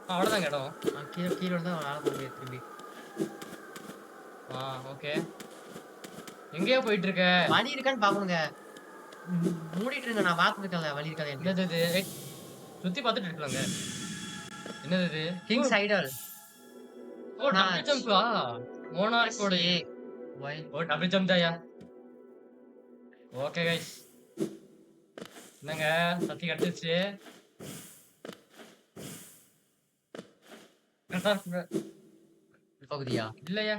அவ்வளவுதாங்க இடம் கீழே தான் ஆள போக முடியாது திரும்பி. ஓகே எங்கேயோ போயிட்டு இருக்க வழி இருக்கான்னு பாக்கணுங்க. மூடிட்டு இருங்க, நான் பாத்துருக்கேன்ல வழி இருக்காது. என்னது இது ஏய், சுத்தி பார்த்துட்டு இருக்கலாங்க என்னது இது கிங்ஸ் ஐடல். ஓ டபுள் ஜம்பா மோனார்க்கோட வை ஓ டபுள் ஜம்ப் தாயா ஓகே கைஸ் என்னங்க சத்தி கட்டுச்சு கரெக்டா இருக்குங்க பகுதியா? இல்லையா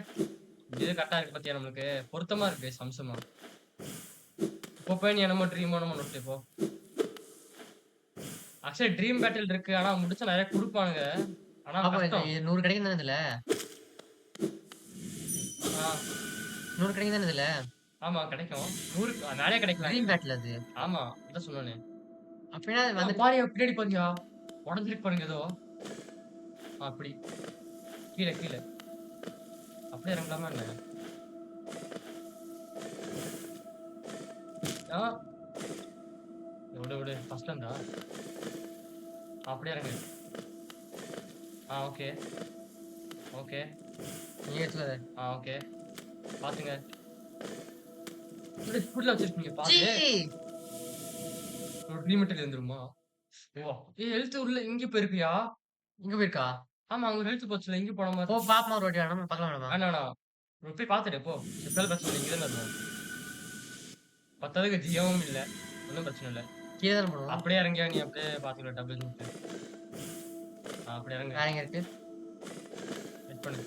இது கரெக்டா இருக்கு பத்தியா நம்மளுக்கு பொருத்தமா இருக்கு சம்சமா இப்போ போய் நீ என்னமோ ட்ரீமோ நம்ம நோட்டு இப்போ ஆக்சுவலி ட்ரீம் பேட்டில் இருக்கு ஆனா முடிச்சா நிறைய கொடுப்பானுங்க ஆனா கஷ்டம் 100 கிடைக்கும் தானே இதுல? ஆ, 100 கிடைக்கும் தானே இதுல? ஆமா கிடைக்கும் 100 நிறைய கிடைக்கலாம் ட்ரீம் பேட்டில் அது. ஆமா அதான் சொன்னானே அப்படின்னா வந்து வந்து பாரியா பின்னாடி பாரியா உடஞ்சிருக்கு பாருங்க ஏதோ அப்படி கீழே அப்படியே இறங்கலாமா என்ன விடு ஃபர்ஸ்ட் இருந்தா அப்படியே இறங்கு ஓகே நீ எடுத்துக்காத. ஓகே பாத்துங்க ஃபுட்ல வச்சிருக்கீங்க சீ! பாத்து ஒரு லிமிட்ல இருந்துருமா ஓ ஹெல்த் உள்ள இங்க போயிருக்கியா இங்க போயிருக்கா? ஆமா அவங்க ஹெல்த் போச்சுல இங்க போன மாதிரி போ பாப்போம் ஒரு வாட்டி வேணாமா பார்க்கலாம் வேணாமா? வேணா போய் பாத்துட்டு போ எப்பயாவது பிரச்சனை இல்லை இங்கே தான் பத்ததுக்கு ஜியோவும் இல்ல ஒன்றும் பிரச்சனை இல்லை கீழே தானே போடுவோம். அப்படியே இறங்கியா நீ அப்படியே பாத்துக்கலாம் டபுள் அப்படியே இறங்க வேற எங்க இருக்கு? வெயிட் பண்ணு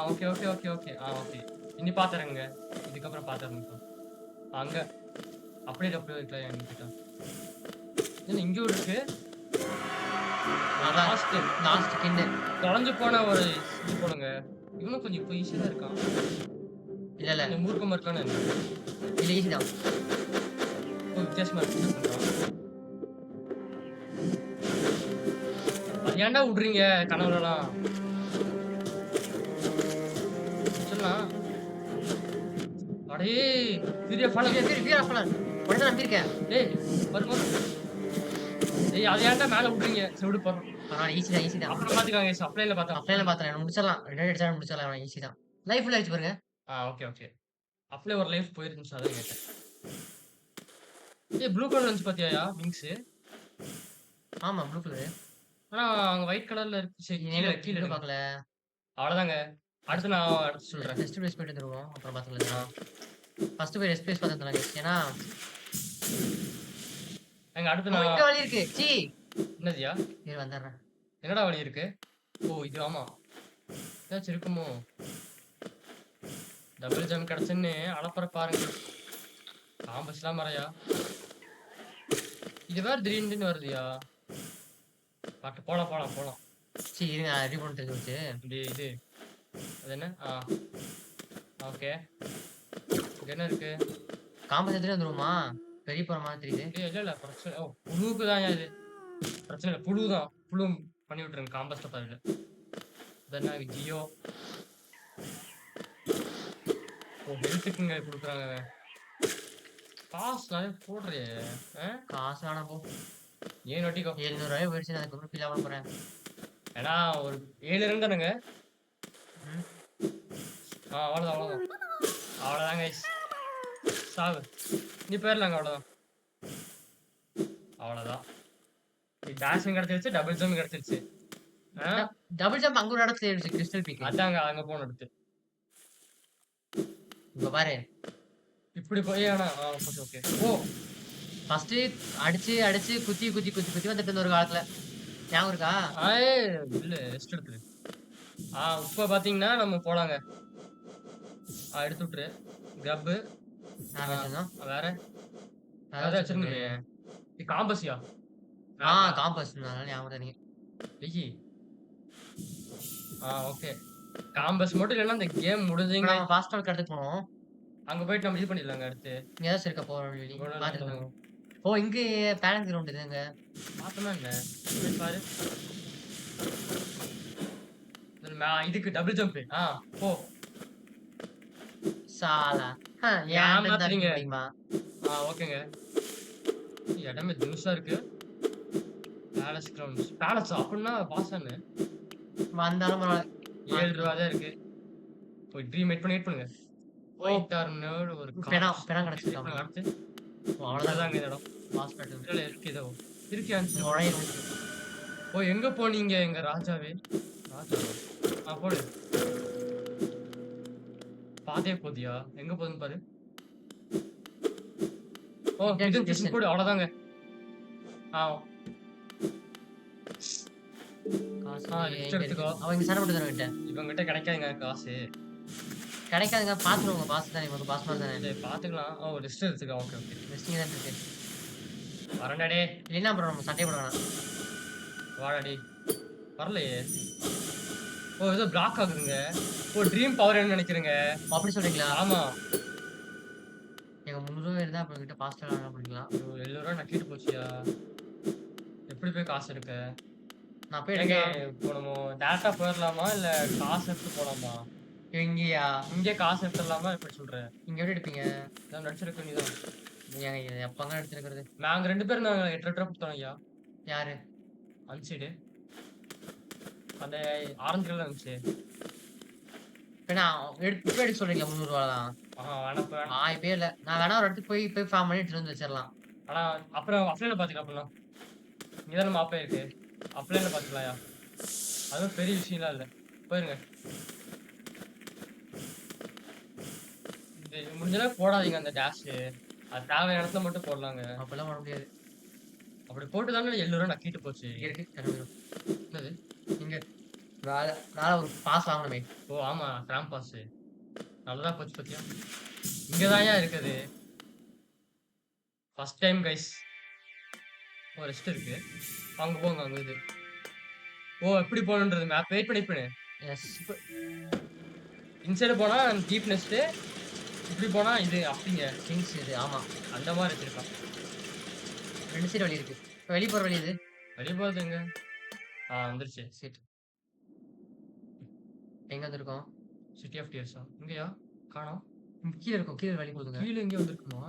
ஓகே ஓகே இனி பாத்துறங்க இதுக்கப்புறம் பாத்துறேன் அங்க அப்படியே இருக்கலாம் என்கிட்ட என்ன இங்க ஒரு இருக்கு லாஸ்ட் கிண்டு. தொலைஞ்சு போன ஒரு இது போடுங்க இவனும் கொஞ்சம் இப்போ ஈஸியா தான் இருக்கான் இல்ல இந்த மூர்க்கமா இருக்கான்னு என்ன? இல்ல ஈஸி தான். வித்தியாசமா இருக்கு அது ஏன்டா விடுறீங்க கனவுலாம் சொல்லலாம் அடே பெரிய பழம் உடனே நம்பியிருக்கேன். டேய் வருமா டேய் அது ஏன்டா மேல விடுறீங்க செவிடு போறோம் பரவாயில்ல ஈஸி தான். அப்புறம் பாத்துக்காங்க அப்ளைல பார்த்தோம் அப்ளைல பார்த்தேன் முடிச்சிடலாம். 2 அடிச்சாலும் முடிச்சிடலாம். ஈஸி தான். லைஃப் ஃபுல்லா அடிச்சு பாருங்க. ஓகே அப்ளை ஒரு லைஃப் போயிருந்துச்சு அதான் கேட்டேன் ஏய் ப்ளூ கலர் வந்து பாத்தியாயா விங்ஸ் ஆமா ப்ளூ கலர். ஆனா அங்க ஒயிட் கலர்ல இருக்கு சரி கீழ கீழ பார்க்கல. அவ்வளவுதாங்க அடுத்து நான் அடுத்து சொல்றேன் டெஸ்ட் பேஸ் போயிட்டு வந்துருவோம். அப்புறம் பார்த்துக்கலாம். ஃபர்ஸ்ட் போய் ரெஸ்ட் பேஸ் பார்த்துக்கலாம் ஏன்னா எங்க அடுத்து நான் இங்க வழி இருக்கு. சீ என்னதியா இரு வந்துறேன். என்னடா வழி இருக்கு ஓ இது ஆமா ஏதாச்சும் இருக்குமோ டபுள் ஜம்ப் கிடைச்சுன்னு அளப்பற பாருங்க. காம்பஸ்லாம் மறையா. இது வேற திடீர்னு வருதுயா. பாட்டு போலாம் போலாம் போலாம். சரி இருங்க ரெடி பண்ணி தெரிஞ்சு வச்சு. இது அது என்ன? ஓகே. இங்க என்ன இருக்கு? காம்பஸ் எடுத்துட்டு வந்துருவோமா? பெரிய போற மாதிரி தெரியுது. இல்ல இல்ல பிரச்சனை. ஓ புழுவுக்கு தான் இது. பிரச்சனை இல்ல. புழு தான். புழு பண்ணி விட்டுருங்க காம்பஸ்ட பாருங்க. இது என்ன ஜியோ? ஓ ஹெல்த்துக்குங்க கொடுக்குறாங்க. காசு நிறைய போடுறியே. காசு வேணாம் போ. ஏன் ஒட்டிக்கோ. 700 ரூபாய் போயிடுச்சு. அதுக்கப்புறம் ஃபீல் ஆக போறேன். ஏன்னா ஒரு 7 இருந்தானுங்க. ம். அவ்வளோதான் அவ்வளோதான். அவ்வளோதான் கைஸ். சாவு. நீ போயிடலாங்க அவ்வளோதான். அவ்வளோதான். டாஷிங் கிடைச்சிருச்சு, டபுள் ஜம்ப் கிடைச்சிருச்சு. டபுள் ஜம்ப் அங்க ஒரு இடத்துல இருந்துச்சு கிறிஸ்டல் பீக். அதாங்க அங்க போன எடுத்து. இங்க பாரு. இப்படி போய் ஆனா ஓகே. ஓ ஃபர்ஸ்ட் அடிச்சு அடிச்சு குத்தி குத்தி குத்தி குத்தி வந்துட்டு இருந்த ஒரு காலத்துல ஞாபகம் இருக்கா? இல்ல ரெஸ்ட் எடுத்துரு. இப்ப பாத்தீங்கன்னா நம்ம போலாங்க. எடுத்து விட்டுரு. கிரப்பு நான் வச்சிருந்தோம். வேற அதான் வச்சிருந்தீங்க. இது காம்பஸ்யா? காம்பஸ் நல்லா ஞாபகம் தரீங்க. வெயி. ஓகே. காம்பஸ் மட்டும் இல்லைன்னா இந்த கேம் முடிஞ்சீங்க. நம்ம ஃபாஸ்ட் ட்ராவல் கடத்துக்கு போனோம். அங்க போயிட்டு நம்ம இது பண்ணிடலாங்க அடுத்து. இங்க ஏதாச்சும் இருக்க போற வழி பாத்துக்கலாம். ஓ இங்க பேரண்ட் கிரவுண்ட் இதுங்க. பார்த்தோமா என்ன? போய் பாரு. இதுக்கு டபுள் ஜம்ப். போ. சாலா. ஏமாத்துறீங்க. ஓகேங்க. இடமே தினுசா இருக்கு. Palace grounds. பேலஸ் அப்படின்னா பாசான்னு வந்தாலும் 7 ரூபா தான் இருக்கு. போய் ட்ரீம் வெயிட் பண்ணுங்க. போயிட்டாருன்னு ஒரு பெணம் கிடைச்சிருக்காங்க. அடுத்து அவ்வளவுதாங்க இந்த இடம். ஹாஸ்பிடல் இருக்கு ஏதோ இருக்கியான்னு. நுழையிரும். எங்க போனீங்க எங்க ராஜாவே? ராஜாவா? போடு. பாதே போதியா? எங்க போதுன்னு பாரு. இது போடு அவ்வளவுதாங்க. எடுத்துக்கோ. அவங்க சண்டை போட்டு தரவிட்ட. இவங்கிட்ட கிடைக்காதுங்க காசு. கிடைக்காதுங்க. பாத்துருவோங்க. பாஸ் தானே இவங்க பாஸ் மாதிரி தானே. பாத்துக்கலாம். லிஸ்ட் எடுத்துக்கோ. Okay okay. லிஸ்டிங் தான் இருக்கு. வரண்டே. இல்லைன்னா அப்புறம் நம்ம சண்டை போட வேணாம். வாடாடி. வரலையே. ஏதோ பிளாக் ஆகுதுங்க. ட்ரீம் பவர் என்ன நினைக்கிறீங்க? அப்படி சொல்றீங்களா? ஆமா. எங்க 300 இருந்தா அப்புறம் கிட்ட பாஸ்டா வேணா பண்ணிக்கலாம். 7 ரூபா நக்கிட்டு போச்சியா? எப்படி போய் காசு எடுக்க? நான் போய் எடுக்க. இப்போ நம்ம டேரக்டா போயிடலாமா இல்ல காசு எடுத்து போலாமா? எங்கயா? இங்கே காசு எடுத்துடலாமா? எப்படி சொல்ற? இங்க எப்படி எடுப்பீங்க? நான் நடிச்சிருக்க நீதான். ஏங்க எப்பங்க எடுத்துருக்கிறது? நாங்க 2 பேரும் நாங்க 8 ரூபா கொடுத்தோம் ஐயா. யாரு? அன்சைடு. அந்த ஆரஞ்சு கலர் இருந்துச்சு. எடுக்க சொல்றீங்களா? 300 ரூபா தான். வேணாம். இப்ப இல்ல. நான் வேணா ஒரு இடத்துக்கு போய் ஃபார்ம் பண்ணி எடுத்துட்டு வந்து வச்சிடலாம். ஆனா அப்புறம் அப்ளைல பாத்துக்கலாம். அப்படின்னா இங்கதான் நம்ம அப்பே இருக்கு. அப்ளைல பாத்துக்கலாம்யா. அதுவும் பெரிய விஷயம்லாம் இல்ல. போயிருங்க. முடிஞ்சளவு போடாதீங்க அந்த டேஷ். அது தேவையான இடத்துல மட்டும் போடலாங்க. அப்பெல்லாம் பண்ண முடியாது. அப்படி போட்டு தானே 7 ரூபா நக்கிட்டு போச்சு. இருக்கு கிளம்பிடும். என்னது? இங்க வேலை ஒரு பாஸ் வாங்கணுமே. ஆமா கிராம் பாஸ். நல்லதா போச்சு பத்தியா. இங்கதான் இருக்குது. First time guys. ரெஸ்ட் இருக்கு. அங்க போங்க. அங்க இது. எப்படி போகணுன்றது மேப் வெயிட் பண்ணு. எஸ். இன்சைடு போனா டீப் நெஸ்ட். இப்படி போனா இது அப்படிங்க கிங்ஸ் இது. ஆமா அந்த மாதிரி வச்சிருக்கான். 2 சைடு வழி இருக்கு. வெளிய போற வழி இது. வெளிய போறது எங்க? வந்துருச்சு. சீட். எங்க வந்திருக்கோம்? சிட்டி ஆஃப் டியர்ஸா? இங்கயா? காணோம். கீழ இருக்கும். கீழ வழி போடுங்க. கீழ எங்க வந்திருக்குமா?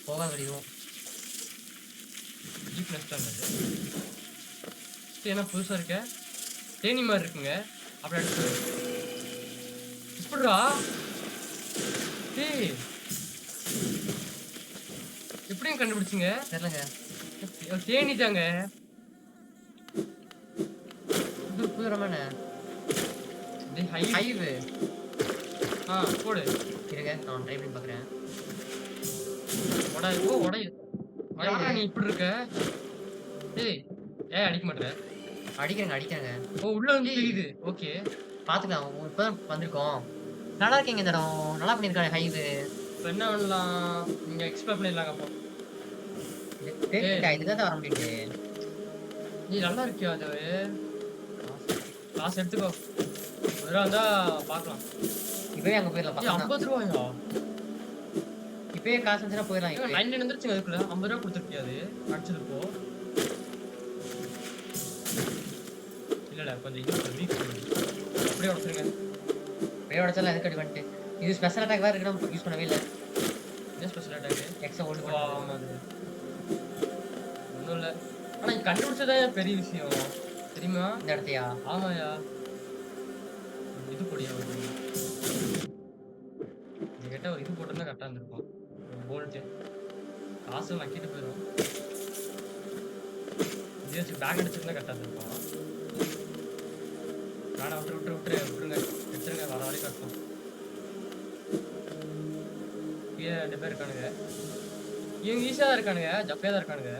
போகாத வழியும். டீப் நெஸ்ட் ஆனது. என்ன புதுசா இருக்க? தேனி மாதிரி இருக்குங்க. அப்படி எடுத்து எப்படிடா? டேய் எப்படியும் கண்டுபிடிச்சிங்க? தெரியலங்க. தேனி தாங்க. இது புதுரமான ஹைவே. போடு. இருங்க நான் ட்ரை பண்ணி பார்க்கறேன். உடையுது. நீ இப்படி இருக்க? டேய் அடிக்க மாட்டற? அடிக்கிறேங்க. உள்ள வந்து தெரியுது. ஓகே பாத்துக்கலாம். இப்பதான் வந்திருக்கோம். நல்லா இருக்கீங்க இந்த இடம். நல்லா பண்ணியிருக்காங்க ஹைவே. இப்போ என்ன பண்ணலாம்? நீங்க எக்ஸ்ப்ளோர் பண்ணிடலாங்க அப்போ. தெரிஞ்சுட்டா இதுதான் வர முடியுது. நீ நல்லா இருக்கியா அது? காசு எடுத்துக்கோ. 1 ரூபா இருந்தா பார்க்கலாம். இப்பவே அங்க போயிடலாம் ஏய் பக்கம் தான். 50 ரூபாயா? இப்பவே காசு இருந்துச்சுன்னா போயிடலாம் ஏங்க இப்பவே. 99 வந்துருச்சுங்க அதுக்குள்ள. 50 ரூபா கொடுத்துருக்கியா அது? அடிச்சது இப்போ. இல்ல கொஞ்சம் இது வீக் அப்படியே உடச்சிருங்க. அப்படியே உடச்சாலும் எதுக்கு அடி பண்ணிட்டு. இது ஸ்பெஷல் அட்டாக் வேற இருக்கு நம்ம யூஸ் பண்ணவே இல்லை. என்ன ஸ்பெஷல் அட்டாக்? எக்ஸா ஓல்டு வா பண்ணி. அது ஒன்றும் இல்லை. ஆனா நீ கண்டுபிடிச்சதான் பெரிய விஷயம் தெரியுமா? இந்த இடத்தையா? ஆமாயா. இது பொடியா இது கேட்டா ஒரு இது போட்டிருந்தா கரெக்டாக இருந்திருக்கும். போல்ட்டு காசு நக்கிட்டு போயிடும். இது வச்சு பேக் அடிச்சிருந்தா கரெக்டாக இருந்திருக்கும். வேணா விட்டுருங்க எடுத்துருங்க. வர வரைக்கும் கட்டணும். கீழே 2 பேர் இருக்கானுங்க. இவங்க ஈஸியாக தான் இருக்கானுங்க. ஜப்பையாக தான் இருக்கானுங்க.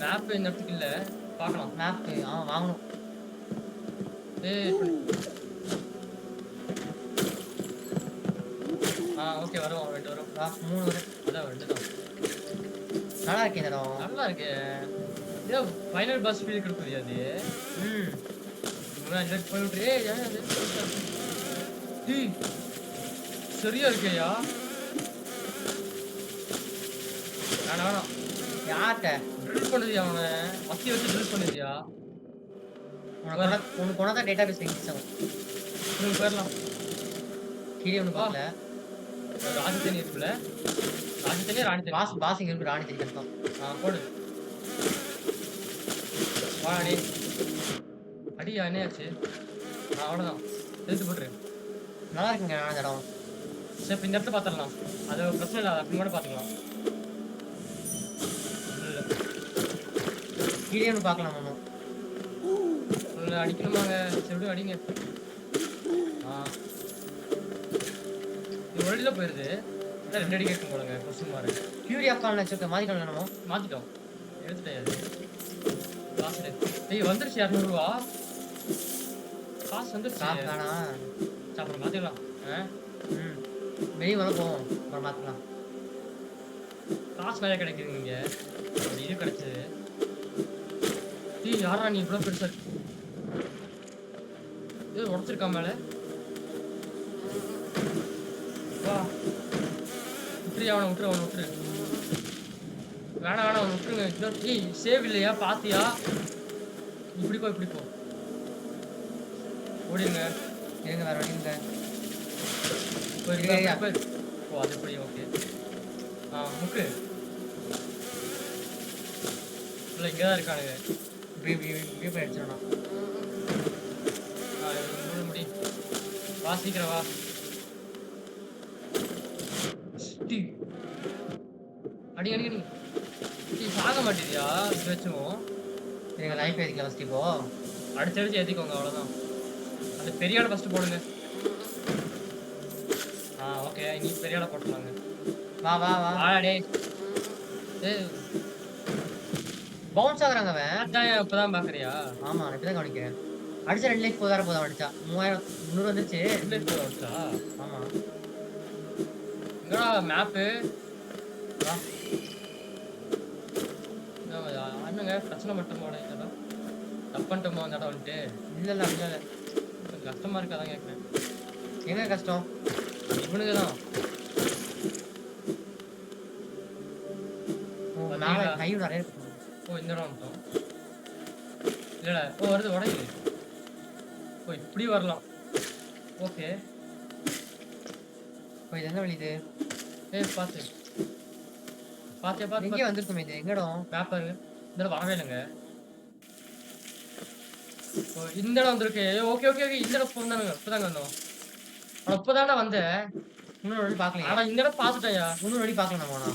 மேப் இந்த இடத்துக்கு இல்லை. பார்க்கலாம். மேப் வாங்கணும். ஓகே வரும். 2 வரும். 3 வரும். அதான் 2 தான். நல்லா இருக்கு இந்த இடம். நல்லா இருக்கு. ஏதோ ஃபைனல் பஸ் ஃபீல் கொடுக்குது அது. முன்னாடி போய் விட்டு ஏன் அது சரியா இருக்கையா? வேணாம் யார்கிட்ட ட்ரில் பண்ணுதியா? அவனை மத்தி வச்சு ட்ரில் பண்ணுதியா? உனக்கு ஒன்றா டேட்டா பேஸ் இன்க்ரீஸ் ஆகும். போயிடலாம். கீழே ஒன்று பார்க்கல. ராஜத்தனி இருக்குல்ல? ராஜத்தனி ராணி பாஸ் இங்கே இருக்கு. ராணி தெரியும். போடு. வாடி அடியா என்னையாச்சு? அவ்வளோதான் எடுத்து போட்டுரு. நல்லா இருக்குங்க இந்த இடம். சரி இப்போ இந்த இடத்துல பார்த்துடலாம். அது பிரச்சனை இல்லை. அப்படி கூட பார்த்துக்கலாம். கீழே ஒன்று பார்க்கலாம். ஒன்றும் அடிக்கணுமாங்க? சரி அடிங்க. இது ஒளியில போயிருது. 2 அடி கேட்கும் போலங்க. கொஸ்டின் மாறு. பியூரி அக்கால் வச்சிருக்க மாத்திக்கலாம். என்னமோ மாத்திட்டோம். எடுத்துட்டாது காசு. ஏய் வந்துருச்சு 200 ரூபா. காசு வந்துருச்சு. வேணாம் அப்புறம் மாத்திக்கலாம். வெளியே வர போவோம். அப்புறம் மாத்திக்கலாம். காசு நிறைய கிடைக்குது. இங்க இது கிடைச்சது. யாரா நீ இவ்வளோ பெருசா இருக்கு? இது உடச்சிருக்கா மேல? வா விட்டுரு. அவனை விட்டுரு. வேணாம் அவனை விட்டுருங்க. ஏய் சேவ் இல்லையா? பாத்தியா? இப்படி போ. ஓடிங்க. இருங்க வேற வழிங்க. போய். ஓ அது எப்படி? ஓகே. முக்கு இல்லை இங்கே தான் இருக்கானுங்க. இப்படி போய் அடிச்சிடணும். முடி வா சீக்கிரம் வா. அடி சாக மாட்டேதியா? இது வச்சுவோம். எங்கள் லைஃப் ஏற்றிக்கலாம் ஃபஸ்ட். இப்போ அடிச்சு ஏற்றிக்கோங்க. அவ்வளோதான். அந்த பெரிய ஆளை ஃபஸ்ட்டு போடுங்க. ஓகே நீ பெரிய ஆளை போட்டுலாங்க. வா டே பவுன்ஸ் ஆகுறாங்க அவன். அதான் இப்போதான் பார்க்குறியா? ஆமாம் நான் இப்போ தான் கவனிக்கிறேன். அடிச்சா 2 லைஃப் போதும் அடிச்சா 3000 300 வந்துருச்சு. 2 லைஃப் அடிச்சா? ஆமாம். எங்கடா மேப்பு? அண்ணங்க பிரச்சனை மட்டும் போட இதெல்லாம் தப்பு பண்ணிட்டோமோ அந்த இடம் வந்துட்டு? இல்லை அப்படிலாம் இல்லை. கொஞ்சம் கஷ்டமா இருக்காதான் கேட்குறேன். எங்க கஷ்டம்? இவனுக்கு தான். நிறைய. ஓ இந்த இடம் வந்துட்டோம். இல்லைடா வருது உடையுது. இப்படி வரலாம். ஓகே இது என்ன வழி? இது பாத்தியா எங்கே வந்திருக்குமே? இது எங்க இடம்? பேப்பர் இந்த வரவே இல்லைங்க. இந்த இடம் வந்திருக்கு. ஓகே இந்த இடம் இப்பதாங்க வந்தோம். இப்பதானே வந்தேன். இன்னொரு வழி பார்க்கலையா? ஆனா இந்த இடம் பார்த்துட்டேயா? இன்னொரு வழி பார்க்கலாம். போனா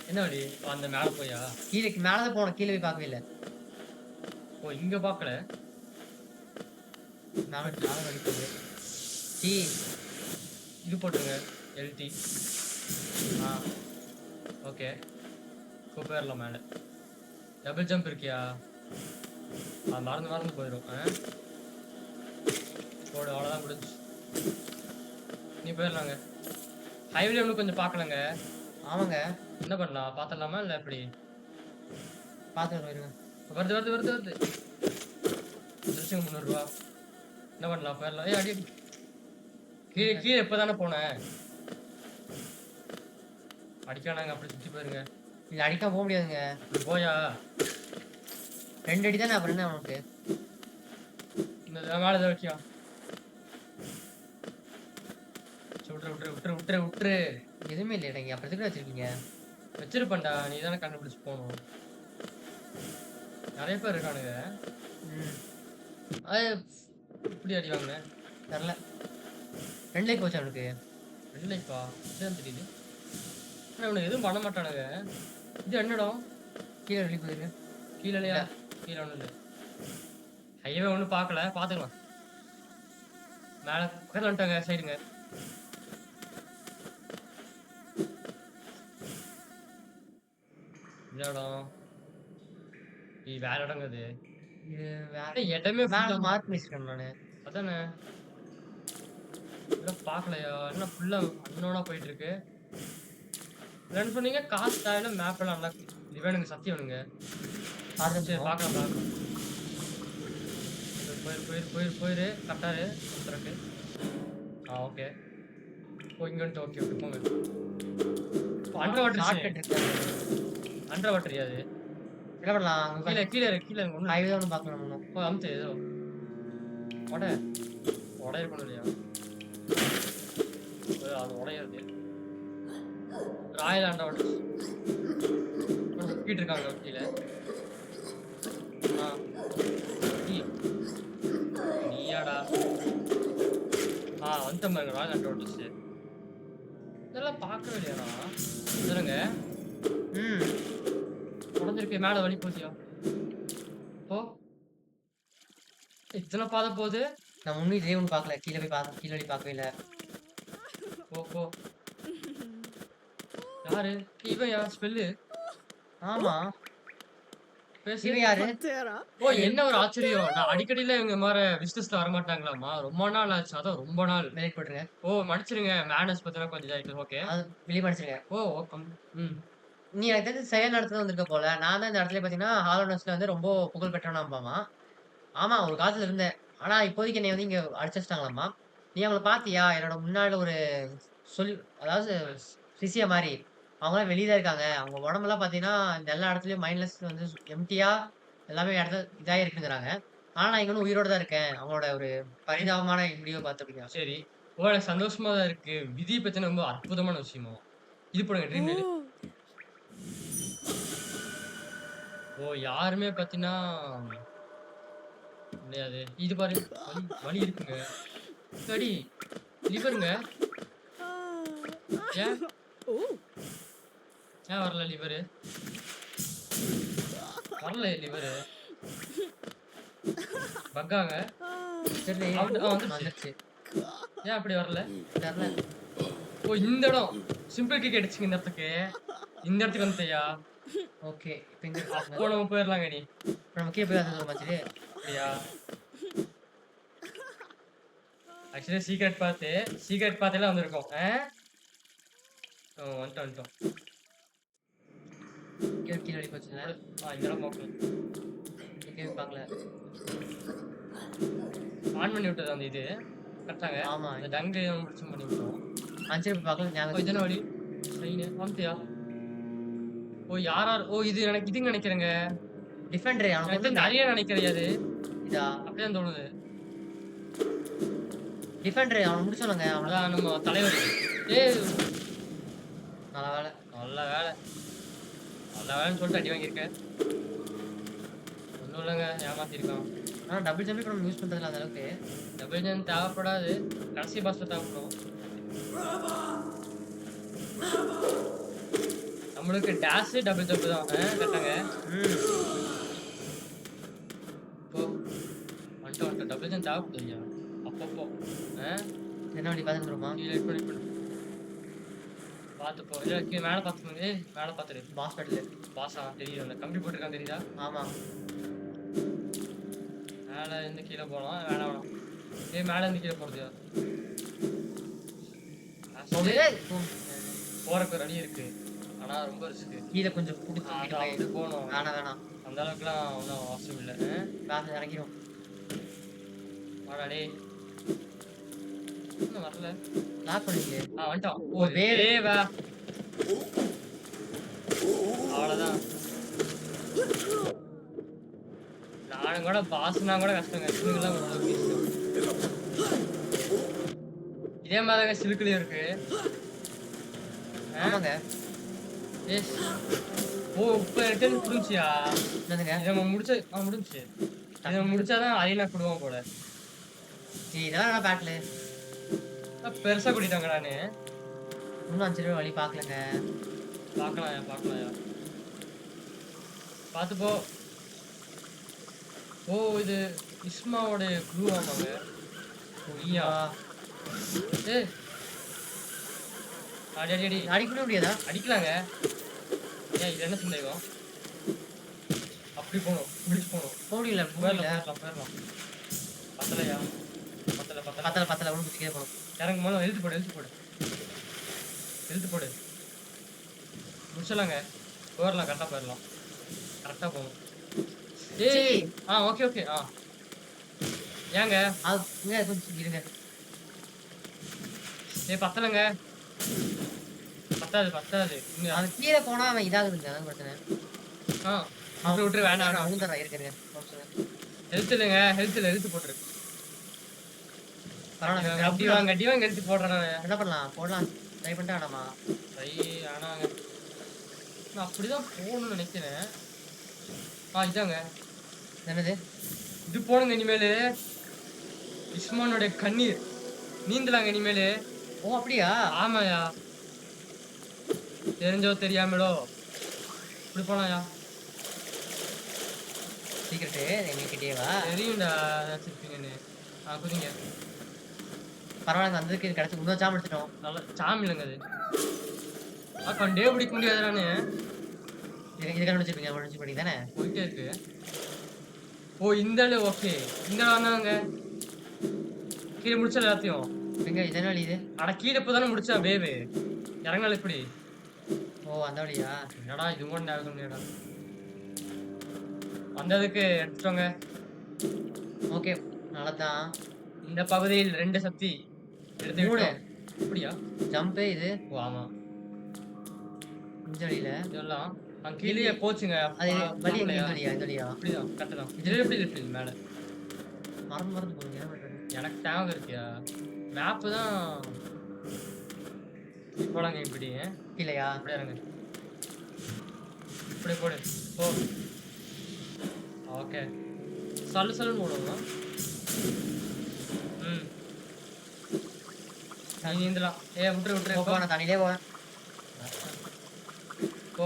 என்ன வழி? அந்த மேல போயா? கீழே மேலதான் போனோம். கீழே போய் பார்க்கவே இல்லை. இங்க பார்க்கல. வழி போகுது. இது போட்டுருங்க. எல்டி. ஓகே போயிடலாம். மேலே டபுள் ஜம்ப் இருக்கியா? மறந்து போயிடும். போடு அவ்வளோதான் முடிஞ்சு. நீ போயிடலாங்க. ஹைவேல இன்னும் கொஞ்சம் பார்க்கலங்க. ஆமாங்க. என்ன பண்ணலாம்? பார்த்துடலாமா இல்லை எப்படி? பார்த்துட்டு போயிருங்க. வருது வருது வருது வருது. திருச்சிங்க 300 ரூபா. என்ன பண்ணலாம்? போயிடலாம். ஏய் அடி அடி. கீழே கீழே இப்போதானே போனேன். அடிக்கானாங்க அப்படி சுற்றி போயிருங்க. இது அடிக்காம போக முடியாதுங்க. இப்படி போயா 2 அடி தானே, அப்புறம் என்ன உனக்கு? இந்த மேலே ஏதோ வைக்கியா? விட்டுரு விட்டுரு விட்டுரு விட்டுரு விட்டுரு. எதுவுமே இல்லை இடைங்க. அப்புறம் எதுக்கு வச்சிருக்கீங்க? வச்சிருப்பேன்டா, நீ தானே கண்டுபிடிச்சு போகணும். நிறைய பேர் இருக்கானுங்க. ம். அது இப்படி அடி வாங்கினேன். தெரில. 2 லைக் போச்சு அவனுக்கு. இல்லைப்பா, இதுதான் தெரியுது. ஆனால் இவனுக்கு எதுவும் பண்ண மாட்டானுங்க. இது என்னடம்? கீழே வெளியே போயிருக்கு. கீழே இல்லையா? கீழே ஒன்றும் இல்லை. ஹைவே ஒன்றும் பார்க்கல, பார்த்துக்கலாம். மேலே பக்கத்தில் வந்துட்டாங்க, சைடுங்க. இந்த இடம் வேற இடங்க அது. இது வேற இடமே மேல மார்க் பண்ணிருக்கேன் நானு. அதானே பார்க்கலையா? என்ன ஃபுல்லா அன்னோனா போயிட்டு இருக்கு. என்ன சொன்னீங்க? காசு தேவையில்ல, மேப் எல்லாம் நல்லா இவனுங்க சத்தியவனுங்க. சரி பார்க்கலாம் பார்க்கலாம். போயிரு போயிரு போயிரு போயிரு கரெக்டாரு ஒருத்தருக்கு. ஓகே இங்க வந்துட்டு. ஓகே ஓகே போங்க. அண்டர் வாட்டர் ஷார்ட்கட் இருக்கு. அண்டர் வாட்டர் அது. என்ன பண்ணலாம்? கீழே கீழே கீழே ஒன்று ஹைவே தான் ஒன்று பார்க்கலாம் நம்ம. அமுத்து ஏதோ உடைய இருக்கணும் இல்லையா? அது உடையாது. ராயல் அண்டர் வாட்டர் சுத்திட்டு இருக்காங்க கீழே. நீயாடா? வந்துட்ட பாருங்க ராயல் அண்டர் வாட்டர்ஸ். இதெல்லாம் பார்க்கவே இல்லையாடா? சொல்லுங்க. உடஞ்சிருக்கு. மேலே வலி போச்சியா? ஓ இத்தனை பாதை போகுது. நான் முன்னே இதே ஒன்று பார்க்கல. கீழே போய் பார்க்க, கீழே வழி பார்க்கவே இல்லை. போ யாரு இவன்? யார் ஸ்பெல்லு? ஆமா, பேசு. இவன் யாரு? என்ன ஒரு ஆச்சரியம். நான் அடிக்கடியில இவங்க மாதிரி விசிட்டர்ஸ்ல வரமாட்டாங்களாமா. ரொம்ப நாள் ஆச்சு. அதான் ரொம்ப நாள். வெளியே போட்டுருங்க. மன்னிச்சிருங்க. மேனஸ் பத்தினா கொஞ்சம் இதாயிட்டு. ஓகே அது வெளியே படிச்சிருங்க. ம் நீ எனக்கு தெரிஞ்சு செயல் இடத்துல வந்திருக்க போல. நான் தான் இந்த இடத்துல பார்த்தீங்கன்னா ஹாலோனஸ்ல வந்து ரொம்ப புகழ் பெற்றவனாம்பாமா. ஆமா, ஒரு காலத்துல இருந்தேன். ஆனா இப்போதைக்கு என்னை வந்து இங்க அடிச்சிட்டாங்களாமா. நீ அவங்கள பாத்தியா? என்னோட முன்னாடி ஒரு சொல்லி, அதாவது சிசியா மாதிரி அவங்களாம் வெளியே தான் இருக்காங்க. அவங்க உடம்பெல்லாம் பார்த்தீங்கன்னா இந்த எல்லா இடத்துலயும் மைண்ட்லெஸ் வந்து எம்டியா எல்லாமே இடத்துல இதாகி இருக்குங்கிறாங்க. ஆனா நான் இங்க உயிரோட தான் இருக்கேன். அவங்களோட ஒரு பரிதாபமான வீடியோ பார்த்துருக்கீங்க. சரி. எனக்கு சந்தோஷமா தான் இருக்கு. விதி பத்தின ரொம்ப அற்புதமான விஷயமா இது. போடுங்க ட்ரீம் டேட். யாருமே பத்தினா முடியாது. இது பாரு வலி இருக்குங்க. சரி லிவருங்க. ஏன் வரல லிவரு? வரல லிவரு. பக்காங்க. சரி வந்துருச்சு. ஏன் அப்படி வரல? தெரியல. இந்த இடம் சிம்பிள் கிக் அடிச்சுங்க. இந்த இடத்துக்கு இந்த இடத்துக்கு வந்துட்டியா? ஓகே, இப்போ இங்க அப்போ நம்ம போயிடலாங்க. நீ நம்ம கீழே போய் அது மச்சே. அப்படியா? ஆக்சுவலி சீக்ரெட் பார்த்துலாம் வந்திருக்கோம். வந்துட்டோம். கீழே வழி போச்சு. இந்த இடம் பார்க்கணும். பார்க்கல. ஆன் பண்ணி விட்டது அந்த இது கரெக்டாங்க. ஆமா, இந்த டங்கு முடிச்சு பண்ணி விட்டோம். அஞ்சு போய் பார்க்கல. ஞாபகம் இதன வழி சரிங்க. வந்துட்டியா? யார்? இது எனக்கு இதுங்க நினைக்கிறேங்க. டிஃபெண்டர் அவனுக்கு வந்து நிறைய நினைக்கிறேன். அது இதா அப்படியே தோணுது. டிஃபெண்டர் அவனை முடிச்சோங்க. அவனதான் நம்ம தலைவர். நல்ல வேலைன்னு சொல்லிட்டு அடி வாங்கியிருக்கேன். ஒன்றும் இல்லைங்க, ஏமாத்திருக்கான். ஆனால் டபுள் ஜம்ப் நம்ம யூஸ் பண்ணுறதுல அந்த அளவுக்கு டபுள் ஜம்ப் தேவைப்படாது. கடைசி பாஸ்ல தேவைப்படும். நம்மளுக்கு டேஷ் டபுள் ஜம்ப் தான் கரெக்டாங்க. வந்துட்டு டபுள் ஜம்ப் தேவைப்படுதுயா அப்பப்போ. என்ன வழி பார்த்துருமா? பார்த்துப்போ. இல்லை மேலே பார்த்துக்கோங்க. மேலே பார்த்துரு. பாஸ் பேட்டில் பாஸா தெரியுது. அந்த கம்பி போட்டிருக்கான் தெரியுதா? ஆமாம். மேலே இருந்து கீழே போகலாம். வேணாம் மேல இருந்து கீழே போறதுயா? போறக்கு ரெடி இருக்கு. ஆனா ரொம்ப ரிஸ்க். கீழ கொஞ்சம் புடிச்சு அப்படி போகணும். வேணாம். அந்த அளவுக்குலாம் ஒன்றும் அவசியம் இல்லை. காசு இறங்கிரும். வாடா டேய். இன்னும் வரல. லாக் பண்ணிங்க. வந்துட்டான். ஓ வேவா. அவ்வளவுதான். நானும் கூட பாஸ்னா கூட கஷ்டங்க. சிலுக்கெல்லாம் ஓரளவுக்கு ஈஸி. இதே மாதிரிதாங்க சிலுக்குலயும் இருக்கு. ஆமாங்க. எஸ். ஓ இப்ப ரிட்டர்ன் புடிச்சியா? என்னதுங்க? இதை நம்ம முடிச்ச முடிஞ்சுச்சு. இதை முடிச்சாதான் அரியனா கொடுவோம் போல. இதெல்லாம் பேட்லு பெருசா கூட்டிட்டாங்க. நானு இன்னும் 5 ரூபா வழி பாக்கலங்க. பார்க்கலாம்யா. பார்த்து போ. ஓ இது இஸ்மாவோட குரூ ஆமாங்க. ஐயா ஏய் அடி அடிக்கவே முடியாதா? அடிக்கலாங்க. ஏன் இது என்ன சந்தேகம்? அப்படி போகணும், முடிச்சு போகணும். போடியில போயிடலாம். பத்தலையா? பத்தல ஒண்ணு பிடிச்சிக்கே போகணும். இறங்கும் போது எழுத்து போடு. முடிச்சிடலாங்க. போயிடலாம், கரெக்டாக போயிடலாம். கரெக்டாக போகணும். ஏய் ஓகே. ஏங்க அது கொஞ்சம் இருங்க. பத்தலைங்க. பத்தாது. அது கீழே போனா அவன் இதாகுதுங்க. அதான் பிரச்சனை. விட்டுரு வேண்டாம். அவனும் இருக்குங்க. ஹெல்த் இல்லைங்க. ஹெல்த் போட்டுரு. பரவாயில்ல. அப்படி வாங்க ஹெல்த் போடுறேன். என்ன பண்ணலாம்? போடலாம். ட்ரை பண்ணிட்டு வேணாமா? ஆனாங்க நான் அப்படிதான் போகணும்னு நினைக்கிறேன். இதாங்க. என்னது இது? போனுங்க இனிமேலு. இஸ்மானோட கண்ணீர் நீந்தலாங்க இனிமேலு. ஓ அப்படியா? ஆமாயா. தெரிஞ்சோ தெரியாமலோ இப்படி போலாம்யா. சீக்கிரட்டு எங்ககிட்டேவா? தெரியும்டா வச்சிருப்பீங்கன்னு. குதிங்க. பரவாயில்ல, வந்ததுக்கு இது கிடைச்சி இன்னும் சாமி எடுத்துட்டோம். நல்லா சாமி இல்லைங்க அது. கண்டே பிடிக்க முடியாது. நானு இது கண்டுபிடிச்சிருப்பீங்க. முடிச்சு பண்ணி தானே போயிட்டே இருக்கு. ஓ இந்த ஓகே. இந்த வந்தாங்க கீழே முடிச்சா எல்லாத்தையும். எங்க இதென்ன வழி இது? கீழே இப்பதானே முடிச்சா வேவு. இறங்கல இப்படி. ஓ அந்த வழியா? என்னடா இது கூட ஞாபகம் வந்ததுக்கு எடுத்துட்டோங்க. ஓகே நல்லதான். இந்த பகுதியில் 2 சக்தி எடுத்து 3. அப்படியா? ஜம்ப் இது. ஓ ஆமா. இந்த வழியில இதெல்லாம் கீழே போச்சுங்க. அது வழி எங்க? இந்த வழியா? அப்படிதான் கரெக்ட் தான். இதுல எப்படி இருக்கு மேல? மறந்து போறீங்க. எனக்கு தேவை இருக்கியா? மேப்பு தான் போடாங்க. இப்படி இல்லையா? அப்படியே இருங்க. இப்படி போடு. ஓ ஓகே. சல்லுன்னு போடுவோம். நீந்தலாம். விட்டுரு. நான் தண்ணியிலே போவேன். போ.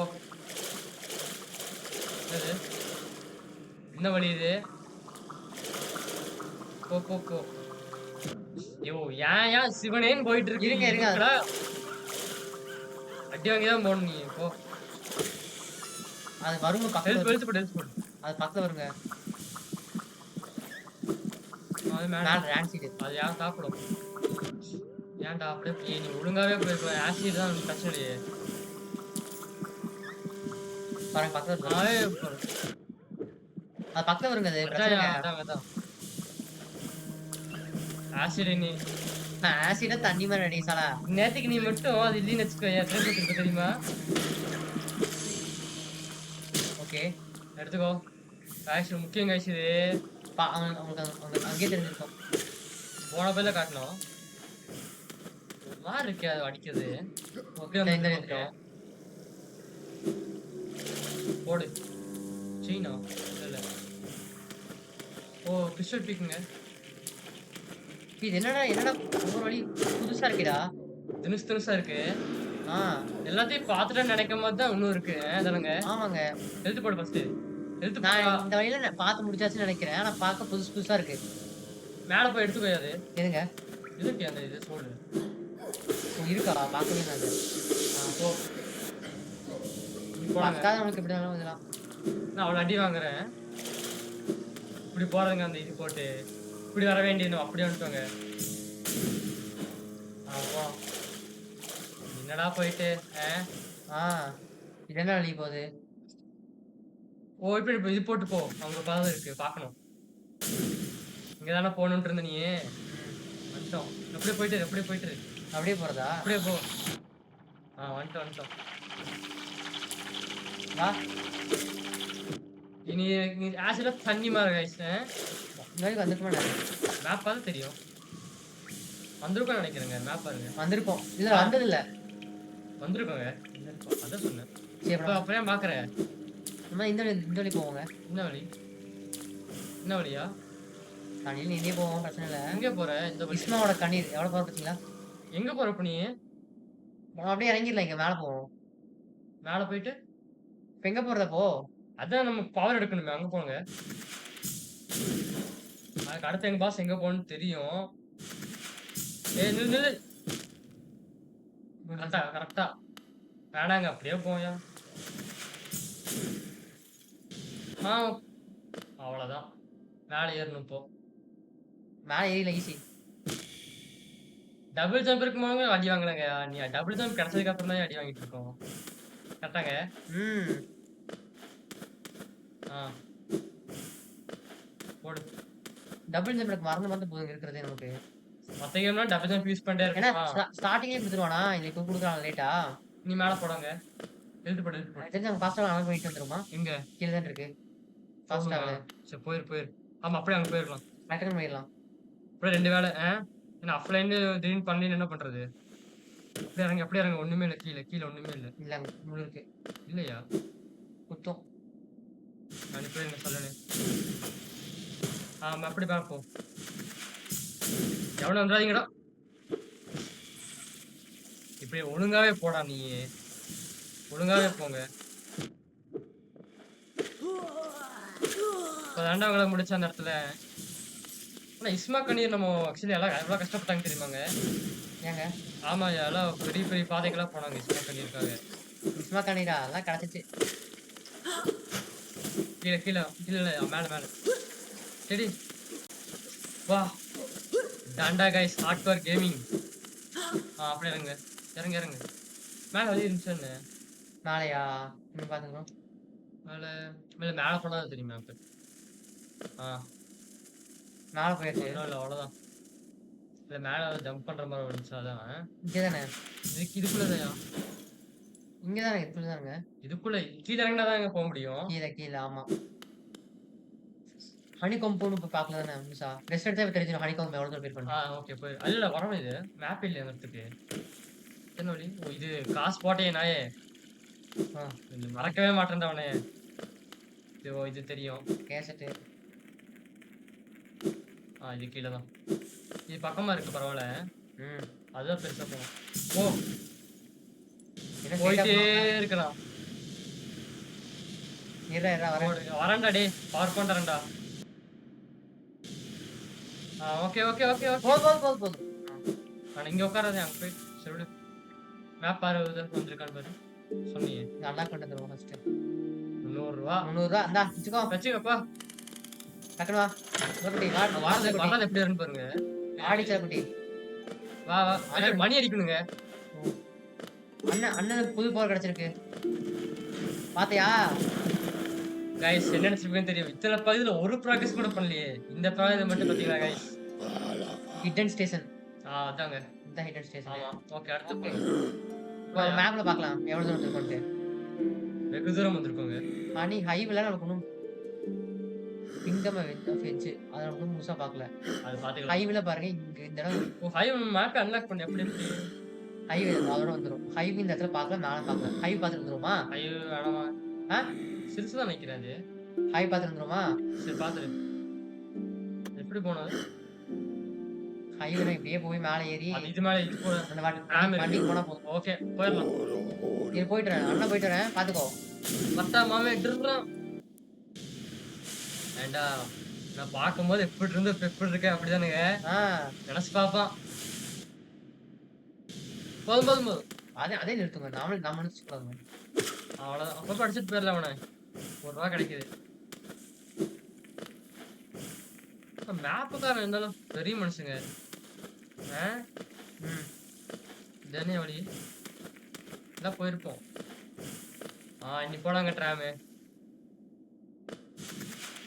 என்ன வழி இது? போ. ஐயோ ஏன் சிவனேன்னு போயிட்டு இருக்கு. இருங்க. அடி வாங்கிதான் போகணும். நீ போ. அது வருங்க பக்கத்துல. ஹெல்த் போடு. அது பக்கத்துல வருங்க. அது மேல ரேன் சீட். அது யார் சாப்பிடும்? ஏன்டா அப்படியே நீ ஒழுங்காவே போயிருக்க. ஆசிட் தான் பிரச்சனை இல்லையே. பாருங்க பக்கத்துல. அது பக்கத்துல வருங்க. அது அதான் ஆசிட். நீ ஆசிட தண்ணி மாதிரி அடி சாலா. நேத்துக்கு நீ மட்டும் அது இல்லைன்னு வச்சுக்கோ. தெரியுமா? ஓகே எடுத்துக்கோ. காய்ச்சி முக்கியம் காய்ச்சி. இது உங்களுக்கு அங்கேயே தெரிஞ்சிருக்கும். போன பேர்ல காட்டணும். மாதிரி இருக்கே அது அடிக்கிறது. போடு. சீனா இல்ல. ஓ பிஸ்டல் பீக்குங்க. இது என்னடா ஒவ்வொரு வழி புதுசா இருக்குடா. தினுசா இருக்கு. எல்லாத்தையும் பார்த்துட்டா நினைக்கும் போது தான் இன்னும் இருக்கு. அதனாலங்க ஆமாங்க. ஹெல்த் போடு ஃபர்ஸ்ட். ஹெல்த் நான் இந்த வழியில நான் பார்த்து முடிச்சாச்சுன்னு நினைக்கிறேன். ஆனா பார்க்க புதுசா இருக்கு. மேல போய் எடுத்துக்கோ. அது எதுங்க? இதுக்கு அந்த இது சோடு இருக்கா? பார்க்கவே நான். போ. பார்க்காத உனக்கு எப்படி இருந்தாலும் இதெல்லாம் நான் அவ்வளோ அடி வாங்குறேன். இப்படி போறதுங்க அந்த இது போட்டு. இப்படி வர வேண்டியது அப்படி வந்துட்டோங்க. ஆமா. என்னடா போயிட்டு ஆ இது என்ன வழி போகுது? ஓ இப்படி இது போட்டு போ. அங்க பாதை இருக்கு பார்க்கணும். இங்க தானே போகணுன்ட்டு இருந்த நீ. வந்துட்டோம். அப்படியே போயிட்டு அப்படியே போயிட்டு அப்படியே போறதா? அப்படியே போ. வந்துட்டோம் வந்துட்டோம். வா. இனி நீ ஆக்சுவலா தண்ணி மாதிரி கைஸ். இந்த வழி வந்துருக்குமா? மேப் பார்த்து தெரியும். வந்திருக்கோம் நினைக்கிறேங்க. மேப் பாருங்க. வந்திருப்போம். இல்ல வந்தது இல்ல. வந்திருக்கோங்க. அதான் சொன்னேன். சரி அப்புறம் அப்படியே பாக்குறேன். நம்ம இந்த வழி போவோங்க. என்ன வழி? என்ன வழியா? கண்ணீர் நீந்தே போவோம், பிரச்சனை இல்ல. எங்க போற? இந்த வழி. விஸ்மாவோட கண்ணீர் எவ்வளவு போற பாத்தீங்களா? எங்க போற இப்ப நீ? நம்ம அப்படியே இறங்கிடலாம், இங்க மேல போவோம். மேல போயிட்டு இப்ப எங்க போறதப்போ? அதான் நம்ம பவர் எடுக்கணுமே, அங்க போங்க. அதுக்கு அடுத்து எங்க பாஸ் எங்க போகணும்னு தெரியும். நில்லு. கரெக்டா வேணாங்க, அப்படியே போயா. அவ்வளவுதான். மேல ஏறணும் இப்போ. மேல ஏறில ஈஸி. டபுள் ஜம்ப் இருக்கும்போது அடி வாங்கலங்க. நீ டபுள் ஜம்ப் கிடைச்சதுக்கு அப்புறம் தான் அடி வாங்கிட்டு இருக்கோம். கரெக்டாங்க. போடு. டபுள் ஜம்ப் எனக்கு மறந்து போகுது இருக்கிறதே நமக்கு. மத்த கேம்னா டபுள் ஜம்ப் யூஸ் பண்ணிட்டே ஏன்னா இருக்கா. ஸ்டார்டிங்கே கொடுத்துருவானா, இல்ல இப்ப கொடுக்குறான் லேட்டா? நீ மேல போடாங்க. எழுத்து போடு. தெரிஞ்சு நம்ம ஃபாஸ்டா அனல் பண்ணிட்டு வந்துருமா? எங்க கீழ தான் இருக்கு. ஃபாஸ்டா சரி போயிரு. ஆமா அப்படியே அங்க போயிடலாம். டக்குனு போயிடலாம். அப்படியே 2 வேளை. ஏன்னா ஆஃப்லைன் திடீர்னு பண்ணி என்ன பண்றது? அப்படியே இறங்க. ஒண்ணுமே இல்ல. கீழே ஒண்ணுமே இல்ல. இல்ல முழு இருக்கு. இல்லையா? குத்தம். நான் போய் என்ன சொல்லணும். அப்படி பார்ப்போம். எவ்வளவு வந்துடாதீங்கடா. இப்படி ஒழுங்காவே போடா நீ. ஒழுங்காவே போங்க. இப்பதாண்டா அவங்கள முடிச்ச அந்த இடத்துல. ஆனா இஸ்மா கண்ணீர் நம்ம ஆக்சுவலி எல்லாம் எவ்வளவு கஷ்டப்பட்டாங்க தெரியுமாங்க? ஏங்க? ஆமா, எல்லாம் பெரிய பெரிய பாதைகள்லாம் போனாங்க இஸ்மா கண்ணீருக்காக. இஸ்மா கண்ணீரா எல்லாம் கிடைச்சிச்சு. கீழே மேல சரி வா. டாண்டா கைஸ் ஹார்ட்வேர் கேமிங். அப்படியே இறங்க. மேல வழி இருந்துச்சு. நாளையா பாத்துக்கிறோம். மேல போனா தெரியுமா? மேல போயிடுச்சு. இல்ல அவ்வளவுதான். இல்ல மேல ஜம்ப் பண்ற மாதிரி வந்துச்சு. அதான் இங்கதானே? இதுக்குள்ளதையா? இங்கதானே, இதுக்குள்ளதானுங்க. இதுக்குள்ள கீழே இறங்கினாதான் போக முடியும். கீழே ஆமா. ஹனிகாம் போன்னு இப்ப பாக்கல தானே மிஸ்ஸா? ரெஸ்ட் எடுத்தா தெரிஞ்சிடும் ஹனிகாம் எவ்வளவு தூரம் போய் பண்ணா. ஓகே போய். இல்ல வரணும். இது மேப் இல்லையா அந்த இடத்துக்கு? என்ன வழி? இது காசு போட்டே நாயே. மறக்கவே மாட்டேன்டா அவனே. இது தெரியும். கேசட். இது கீழே தான். இது பக்கமா இருக்கு, பரவாயில்ல. அதுதான் பெருசா போகும். போயிட்டே இருக்கலாம். வரேன்டா டே. பவர் பண்றேன்டா. ஓகே. போதும். நான் இங்க உட்காராதே, அங்க போய் சொல்லு. மேப் பாரு வந்திருக்கான்னு பாரு. சொன்னியே நல்லா கொண்டு வந்துருவோம். ஃபர்ஸ்ட் 300 ரூபா. இந்தா வச்சுக்கோப்பா. டக்குனு வா. குட்டி வரது எப்படி வரும்னு பாருங்க. ஆடிச்சா குட்டி. வா மணி அடிக்கணுங்க. அண்ணனுக்கு புது பவர் கிடைச்சிருக்கு. பாத்தியா கைஸ்? என்ன நினைச்சிருப்பேன்னு தெரியும். இத்தனை பகுதியில ஒரு ப்ராக்ரஸ் கூட பண்ணலையே. இந்த ப்ராக்ரஸ் மட்டும் பாத்தீங்களா கைஸ்? Hidden station. அதாங்க இந்த ஹிடன் ஸ்டேஷன். ஆமா. ஓகே, அடுத்து மேப்ல பார்க்கலாம் எவ்வளவு தூரம் இருக்குன்னு. வெகு தூரம் வந்திருக்கோங்க. ஹனி ஹைவ்ல நமக்கு இன்னும் கிங்டம் வெஞ்ச் அத நமக்கு முழுசா பார்க்கல. அது பாத்துக்கலாம். ஹைவ்ல பாருங்க, இங்க இந்த இடம் ஹைவ் மேப் அன்லாக் பண்ணி எப்படி ஹைவ் அதோட வந்துரும். ஹைவ் இந்த இடத்துல பார்க்கலாம், மேல பார்க்கலாம். ஹைவ் பார்த்துட்டு வந்துருமா? ஹைவ் வேணாமா? சிறுசுதான் நினைக்கிறேன். அது ஹைவ் பார்த்துட்டு வந்துருமா? சரி பாத்துரு. எப்படி போனது? ஹைவ்ல இப்படியே போய் மேல ஏறி இது மேல இது போற அந்த வண்டி போனா போதும். ஓகே போயிடலாம். நீ போயிட்டு வரேன், அண்ணா போயிட்டு வரேன், பாத்துக்கோ. மத்தா மாமே எடுத்துறான். ஏண்டா நான் பாக்கும்போது எப்படி இருக்கேன் அப்படிதானுங்க நினைச்சு பாப்பான். போதும். அதே நிறுத்துங்க. நாம நினைச்சுக்கலாங்க. அவ்வளவுதான். அப்ப படிச்சுட்டு போயிடலாம். அவனை 1 ரூபா கிடைக்குது. மேப்புக்காரன் இருந்தாலும் பெரிய மனுஷங்க. ஆ? ம். இதானே வழி. இதான் போயிருப்போம். இன்னி போலாங்க ட்ராமு.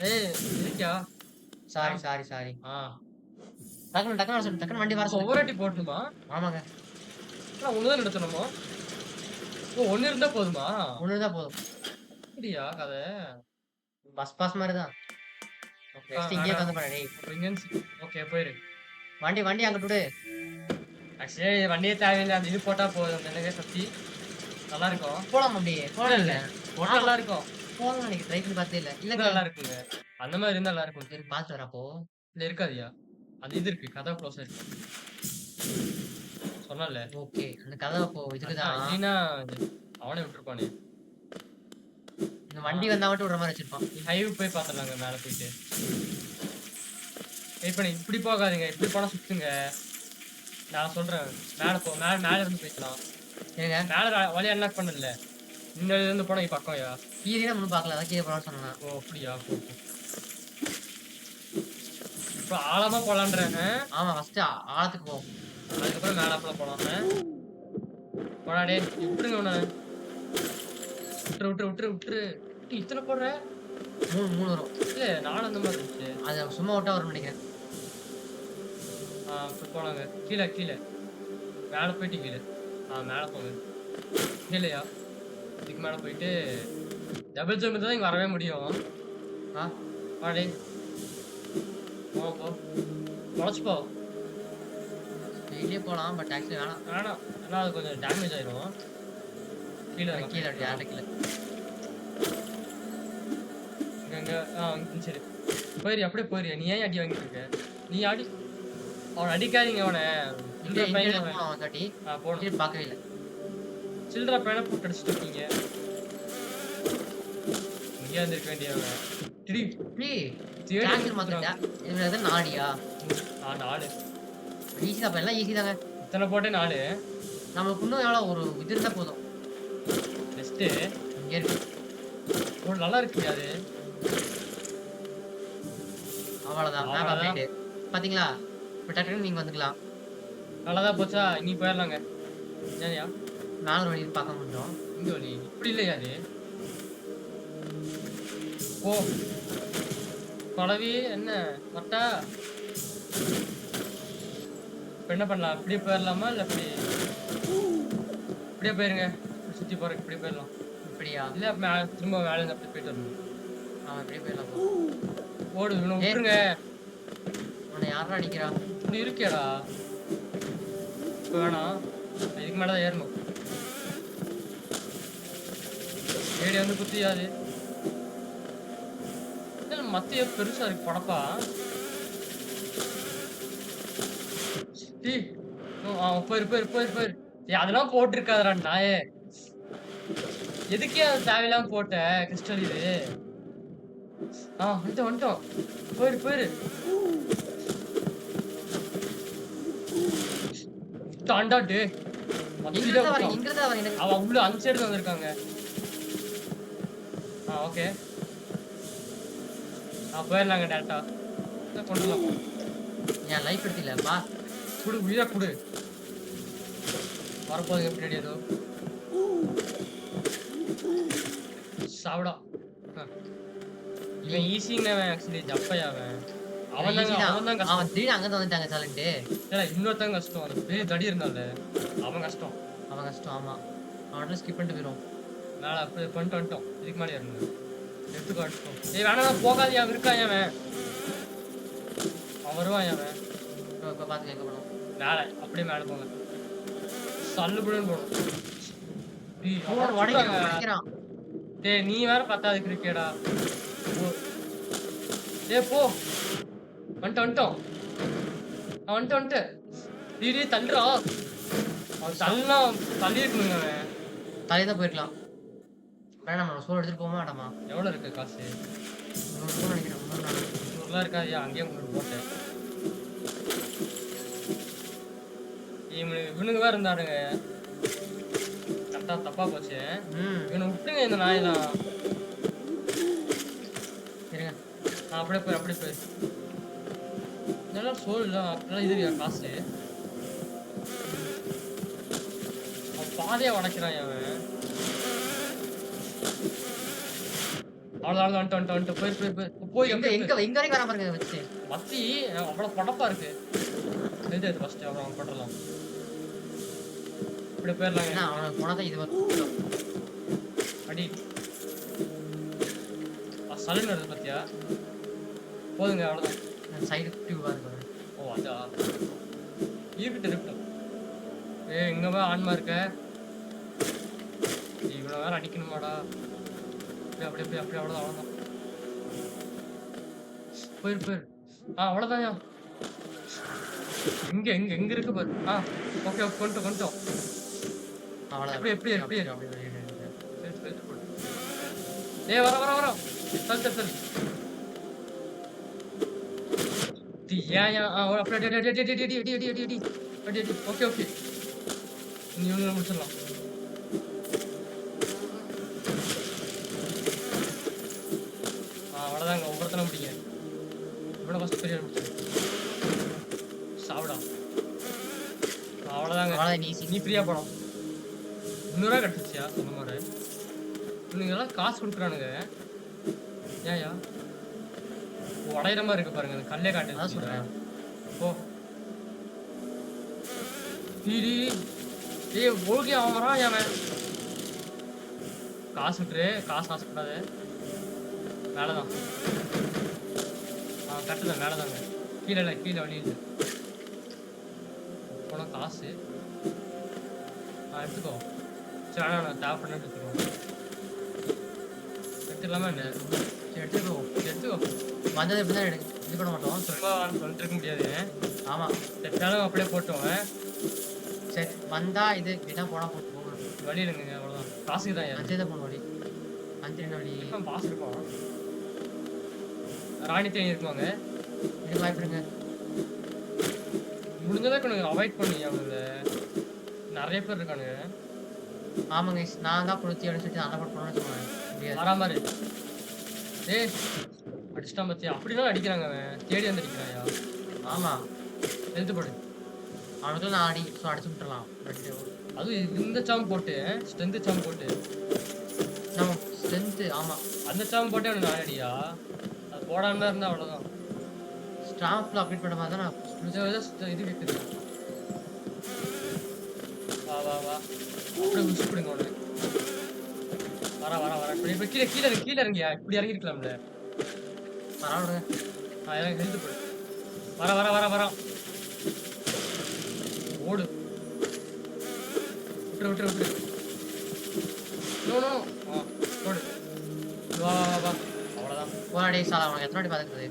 ஏய் இருக்கியா? Sorry, tram. Sorry, sorry. ஆ. டக்குனு டக்குனு வர சொல்லு. டக்குனு வண்டி வர சொல்லு. ஒவ்வொரு வாட்டி போடணுமா? ஆமாங்க. ஆனா ஒண்ணு தான் நிறுத்தணுமா? ஓ! ஒண்ணு இருந்தா போதுமா? ஒண்ணு இருந்தா போதும். அப்படியா கதை? பஸ் பாஸ் மாரி தான். நெக்ஸ்ட் இங்கேயே வேணாம். உட்காந்து பாரு டேய். அப்ப இங்கேருந்து ஓகே போயிரு. வண்டி வண்டி அங்கிட்டு விடு. ஆக்சுவலி வண்டியே தேவையில்ல. அந்த இது போட்டா போதும். அந்த என்னங்க சக்தி. நல்லா இருக்கும். போலாம் அப்படியே. இல்ல, போலாம் இல்ல. இல்ல. போட்டா நல்லா இருக்கும். போலாம் அன்னைக்கு ட்ரை பண்ணி பார்த்ததே இல்ல. இருந்தா இல்லங்க. நல்லா இருக்குங்க. அந்த மாரி இருந்தா நல்லா இருக்கும். சரி பார்த்துட்டு வரேன் அப்போ. இல்ல இருக்காதுயா. அந்த இது இருக்கு. கதவு க்ளோஸ் இருக்கு. சொன்னேன்ல. ஓகே. அந்த கதவு அப்போ இதுக்கு தான். இல்லைன்னா அவனே விட்டுருப்பானே. இந்த ஆ. வண்டி வந்தா மட்டும் விடுற மாரி வச்சிருப்பான். ஹைவே போய் பாத்துடலாங்க மேல போயிட்டு. வெயிட் பண்ணி இப்படி போகாதீங்க. இப்படி போனா சுத்துங்க. நான் சொல்றேன். மேல போ. மேல இருந்து போய்க்கலாம். ஏங்க மேல வழி அன்லாக் பண்ணல. இந்த இதுல இருந்து போனா பக்கம்யா. கீழே தான் முன்னும் பார்க்கல. அதான் கீழே போலாம்னு சொன்னேன். ஓ அப்படியா? போ, போ. இப்ப ஆழமா போலான்றேன். ஆமா ஃபர்ஸ்ட் ஆழத்துக்கு போ. அதுக்கப்புறம் மேலாப்புல போலாம். போடா டேய். விட்டுருங்க உன்னை. விட்டுரு. இத்தனை போடுற? 3 வரும். இல்ல 4 அந்த மாதிரி இருந்துச்சு. அது சும்மா விட்டா வரும்னு நினைக்கிறேன். இப்ப போலாங்க. கீழ. மேல போயிட்டு கீழ. மேல போங்க. கீழயா? இதுக்கு மேல போயிட்டு டபுள் ஜம்ப் தான் இங்க வரவே முடியும். ஆ வா டேய். போ. பொழச்சு போ. வெளியே போலாம். பட் ஆக்சுவலி வேணாம். வேணாம். ஏன்னா அது கொஞ்சம் டேமேஜ் ஆயிரும். கீழ கீழே அப்படி யார்ட்ட கீழே. இங்க சரி. அப்படியே போயிரு. நீ ஏன் அடி வாங்கிட்டு இருக்க? நீ அடி. அவன் அடிக்காதீங்க அவனை. இங்கே சில்லற பையன் இங்கே அவன். போனோம் காட்டி. போணும். கீழே பார்க்கவே இல்லை. சில்லற பையனை போட்டு அடிச்சுட்டு இருக்கீங்க. இங்கே இருந்திருக்க வேண்டியவன். திடீ தேடி கேன்சல் மாத்திட்டா. இதுல எது நாடியா? 4. ஈஸி தான். அப்ப எல்லாம் ஈஸி தாங்க. இத்தனை போட்டே 4. நம்மளுக்கு இன்னும் எவ்வளோ ஒரு இது இருந்தா போதும். பெஸ்ட்டு. இங்கே இருக்கு. நல்லா இருக்குங்க அது. அவ்வளோதான். மேப் அவ்வளவுதான். அப்டேட். பாத்தீங்களா? இப்போ டக்குனு நீங்க வந்துக்கலாம். நல்லாதான் போச்சா? இனி போயிடலாங்க. ஏன்யா? நாலு வழி பார்க்க முடியும். இங்க வழி. இப்படி இல்லையா அது? ஓ பழவி என்ன கரெக்டா? இப்ப என்ன பண்ணலாம்? இப்படியே போயிடலாமா இல்ல இப்படியே போயிருங்க. சுத்தி போறதுக்கு இப்படியே போயிடலாம். இப்படியா? இல்ல திரும்ப மேல இருந்து அப்படி போயிட்டு வரணும். அவன் இப்படியே போயிடலாம். ஓடு இவனை விட்டுருங்க. உன்னை யாரா அடிக்கிறா? இப்படி இருக்கியாடா? இப்ப வேணாம். இதுக்கு மேலதான் ஏறணும். ஏடி வந்து குத்தியாது. மத்திய பெருசா இருக்கு படப்பா. போயிரு. அதெல்லாம் போட்டிருக்காதடா நாயே. எதுக்கே அது தேவையில்லாம போட்ட கிறிஸ்டல் இது? வந்துட்டோம். போயிரு. தாண்டாட்டு. இங்கிருந்தா வரேன். அவ உள்ள அந்த சைடு வந்திருக்காங்க. ஓகே. போயிடலாங்க டேரக்டா. கொண்டுலாம். என் லைஃப் எடுத்தில்லப்பா. உயிரா குடு. வரப்போகுது பின்னாடி ஏதோ. சாப்பிடா. இவன் ஈஸிங்க ஆக்சுவலி ஜப்பையா அவன். அவன் தான் கஷ்டம். அவன் திடீர்னு அங்க வந்துட்டாங்க சாலண்ட். இல்ல இன்னொருத்தங்க கஷ்டம். அந்த பெரிய தடி இருந்தால அவன் கஷ்டம். ஆமா. அவன் ஸ்கிப் பண்ணிட்டு போயிடும். மேல அப்படி பண்ணிட்டு வந்துட்டோம். இதுக்கு மேலே ஏறணும். எடுத்துக்கோ. வேணாம் போகாதியா இருக்கான் அவன். வருவான் அவன். இப்ப பாத்துக்க எங்க போனோம். மேல அப்படியே மேல போங்க. சல்லுபுடுன்னு போடும். டேய் நீ வேற பத்தாதுக்கு இருக்கேடா. போ. வந்துட்டோம். டீ தள்ளுறா. அவன் தள்ளி இருக்கணுங்க அவன். தலைதான் போயிருக்கலாம். வேணாம் நம்ம சோறு எடுத்துட்டு போக மாட்டோமா? எவ்வளவு இருக்கு காசு? 100 நினைக்கிறேன். 100 இருக்காதியா? அங்கேயே உங்களுக்கு போட்டேன். இவனுங்க வேற இருந்தாருங்க. கரெக்டா தப்பா போச்சு. இவனை விட்டுங்க இந்த நாயெல்லாம். இருங்க. அப்படியே போய். இதெல்லாம் சோல் இல்ல அப்படிலாம் இது காசு. அவன் பாதையா உடைக்கிறான் அவன். அவ்வளவுதான் வந்துட்டு போய் எங்க எங்க எங்க வரைக்கும் வராம இருங்க வச்சு. மத்தி அவ்வளவு படப்பா இருக்கு. இது ஃபர்ஸ்ட் அப்புறம் அவன் போட்டுடலாம். இப்படி போயிடலாங்க. ஏன்னா அவனை போனதான் இது வரும். அடி சலூன் வருது பாத்தியா? போதுங்க அவ்வளவுதான். சைடு டியூபா இருக்கு. ஓ அதா இருக்கட்டும். எங்கவா ஆன்மா இருக்க? இவ்வளவு நேரம் அடிக்கணுமாடா? அப்படி அவ்வளவுதான். போயிரு. அவ்வளவுதான். எங்க இருக்கு பாரு. ஓகே கொண்டோம். அவ்வளவுதான். எப்படி வர தல் அடி. ஓகே நீ முடிச்சிடலாம். அவ்வளவுதாங்க ஒவ்வொருத்தன முடிங்க. இவ்வளவு ஃபர்ஸ்ட் பெரிய முடிச்சு சாப்பிடா. அவ்வளவுதாங்க. நீ ஃப்ரீயா போனோம். 300 ரூபா கிடைச்சிச்சியா சொன்ன மாதிரி. இவனுங்க எல்லாம் காசு கொடுக்குறானுங்க. ஏயா உடையிற மாதிரி இருக்கு பாருங்க. அந்த கல்லே காட்டு சொல்றேன். ஓ ஓகே அவன் வரான். அவன் காசு விட்டுரு. காசு ஆசைப்படாது. மேலதான் கட்டுதான். மேலதாங்க. கீழே வழி இல்லை. போனா காசு எடுத்துக்கோ. சரி ஆனால் நான் தேவைப்பட எடுத்துக்கோ. எடுத்துக்கலாமா என்ன? சரி எடுத்துக்கோ. வந்தது எப்படி தான் இது பண்ண மாட்டோம். சொல்லிட்டு இருக்க முடியாது. ஆமாம் செட்டாலும் அப்படியே போட்டோம். சரி வந்தா இதுதான் போனால் போட்டு போகணும். வழி இல்லைங்க. அவ்வளோதான். காசுக்கு தான் அஞ்சே தான் போகணும். வழி அஞ்சு வழி பாசு இருக்கும். ராணி தேனி இருக்குவாங்க. இது வாய்ப்பிடுங்க. முடிஞ்சதான் கொஞ்சம் அவாய்ட் பண்ணி. அவங்க நிறைய பேர் இருக்கானுங்க. ஆமாங்க நான் தான் கொடுத்து எடுத்துட்டு அந்த போட்டு போனோம்னு சொல்லுவேன். வரா மாதிரி அடிச்சிட்டா பத்தியா? அப்படிதான் அடிக்கிறாங்க. அவன் தேடி வந்து அடிக்கிறாயா? ஆமாம் எழுத்து போடு. அவனுக்கு நான் அடிச்சு விட்டுறலாம். அதுவும் இந்த சாம் போட்டு ஸ்ட்ரென்த் சாம் போட்டு நம்ம ஸ்ட்ரென்த்து. ஆமாம் அந்த சாம் போட்டு அவனுக்கு அடியா. அது போடாம இருந்தா அவ்வளோதான். ஸ்டாம்பில் அப்டேட் பண்ண மாதிரி தான் நான் இது கேட்குது. வா அப்படியே உச்சி பிடிங்க ஒன்று. வர இப்போ கீழே இறங்கியா? இப்படி இறங்கிருக்கலாம்ல. பரவாயில்ல. இறங்கி எழுந்து போடு. வர ஓடு. விட்டுரு. நோ ஓடு. வா அவ்வளோதான். போராடி சாலா அவனுக்கு எத்தனை வாட்டி பார்த்துக்குது?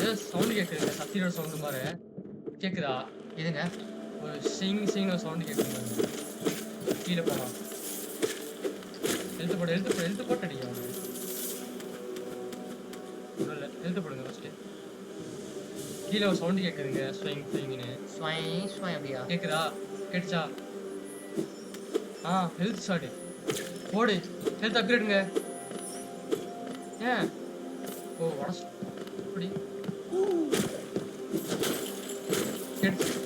ஏதோ சவுண்டு கேட்குதுங்க. சத்தியோட சவுண்டு மாதிரி கேட்குதா? இதுங்க ஒரு சிங் சவுண்டு கேட்குது. கீழே போகலாம். எழுத்து போட்டு அடிக்க. அவனு எழுத்து போடுங்க ஃபஸ்ட்டு. கீழே ஒரு சவுண்டு கேட்குதுங்க. ஸ்விங்னு அப்படியா கேட்குதா? கேட்டுச்சா? ஹெல்த் ஷாட்டு போடு. ஹெல்த் அப்கிரேடுங்க. ஏன் உடச்சு இப்படி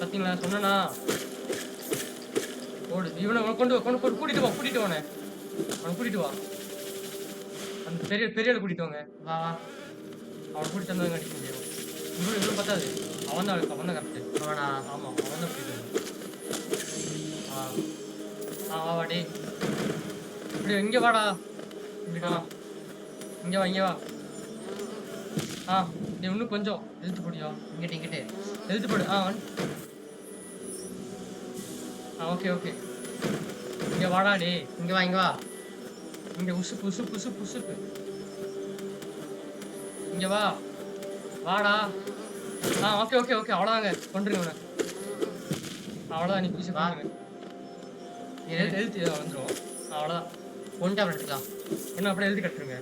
பார்த்தீங்களா? சொன்னா ஓடு. இவனை கூட்டிட்டு வானே. அவனை கூட்டிட்டு வா. அந்த பெரிய கூட்டிட்டு வாங்க. வா அவனை கூட்டிட்டு வந்தாங்க அடிக்க முடியும். இவனும் பத்தாது. அவன் தான் கரெக்டு. அவனா? ஆமாம் அவன் தான் கூட்டிட்டு வாடே. இப்படி இங்கே வாடா. இப்படிடா இங்கே வா. நீ இன்னும் கொஞ்சம் எழுத்து போடியா? இங்கிட்டு எழுத்து போடு. ஓகே இங்கே வாடா. டே இங்கே வா. இங்கே உசுப்பு. இங்கே வாடா. ஓகே அவ்வளோதாங்க. கொண்டுருங்க அவனை. அவ்வளோதான். நீ பிடிச்சி பாருங்க. எழுத்து வந்துடும். அவ்வளோதான். கொண்டு அப்புறம் எடுத்துக்கலாம். இன்னும் அப்படியே எழுதி கட்டுருங்க.